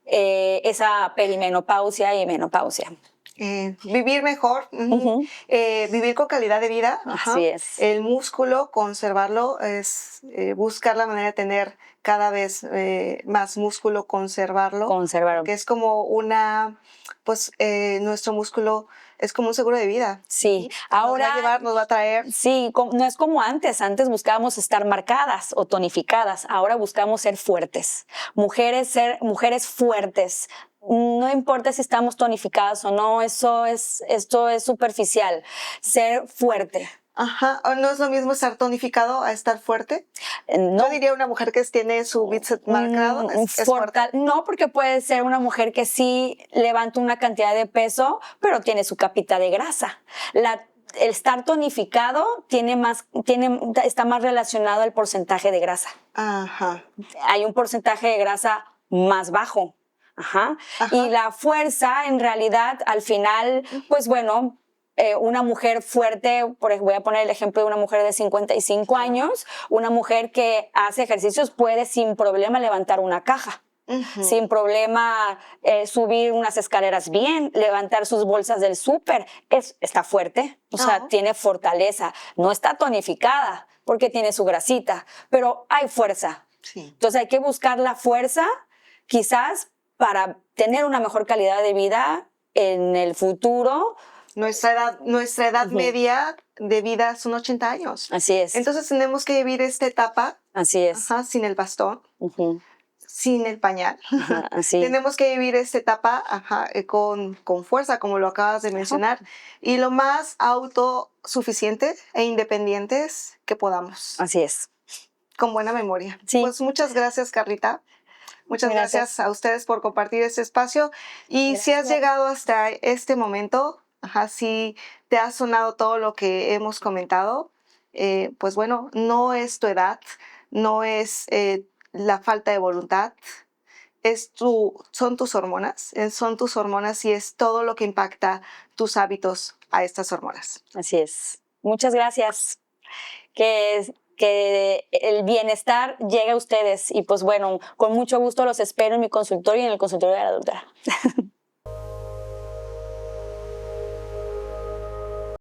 esa perimenopausia y menopausia. Vivir mejor, vivir con calidad de vida. Así es. El músculo, conservarlo, es buscar la manera de tener cada vez más músculo, conservarlo. Que es como nuestro músculo es como un seguro de vida. Sí, ahora nos va a llevar, nos va a traer. Sí, no es como antes. Antes buscábamos estar marcadas o tonificadas. Ahora buscamos ser fuertes. Ser mujeres fuertes. No importa si estamos tonificadas o no, esto es superficial. Ser fuerte. Ajá, ¿no es lo mismo estar tonificado a estar fuerte? No. Yo diría una mujer que tiene su bíceps marcado es fuerte. No, porque puede ser una mujer que sí levanta una cantidad de peso, pero tiene su capita de grasa. El estar tonificado está más relacionado al porcentaje de grasa. Ajá. Hay un porcentaje de grasa más bajo. Ajá. Y la fuerza, en realidad, al final, pues bueno, una mujer fuerte, voy a poner el ejemplo de una mujer de 55 años, una mujer que hace ejercicios puede sin problema levantar una caja. Sin problema subir unas escaleras bien, levantar sus bolsas del súper. Está fuerte, o sea, tiene fortaleza. No está tonificada porque tiene su grasita, pero hay fuerza. Sí. Entonces hay que buscar la fuerza, quizás para tener una mejor calidad de vida en el futuro. Nuestra edad media de vida son 80 años. Así es. Entonces tenemos que vivir esta etapa. Así es. Sin el bastón, sin el pañal. Así. Tenemos que vivir esta etapa con fuerza, como lo acabas de mencionar, y lo más autosuficientes e independientes que podamos. Así es. Con buena memoria. Sí. Pues muchas gracias, Carlita. Muchas gracias a ustedes por compartir este espacio. Y si has llegado hasta este momento, si te ha sonado todo lo que hemos comentado, pues bueno, no es tu edad, no es la falta de voluntad, son tus hormonas, y es todo lo que impacta tus hábitos a estas hormonas. Así es. Muchas gracias. Que el bienestar llegue a ustedes y pues bueno, con mucho gusto los espero en mi consultorio y en el consultorio de la doctora.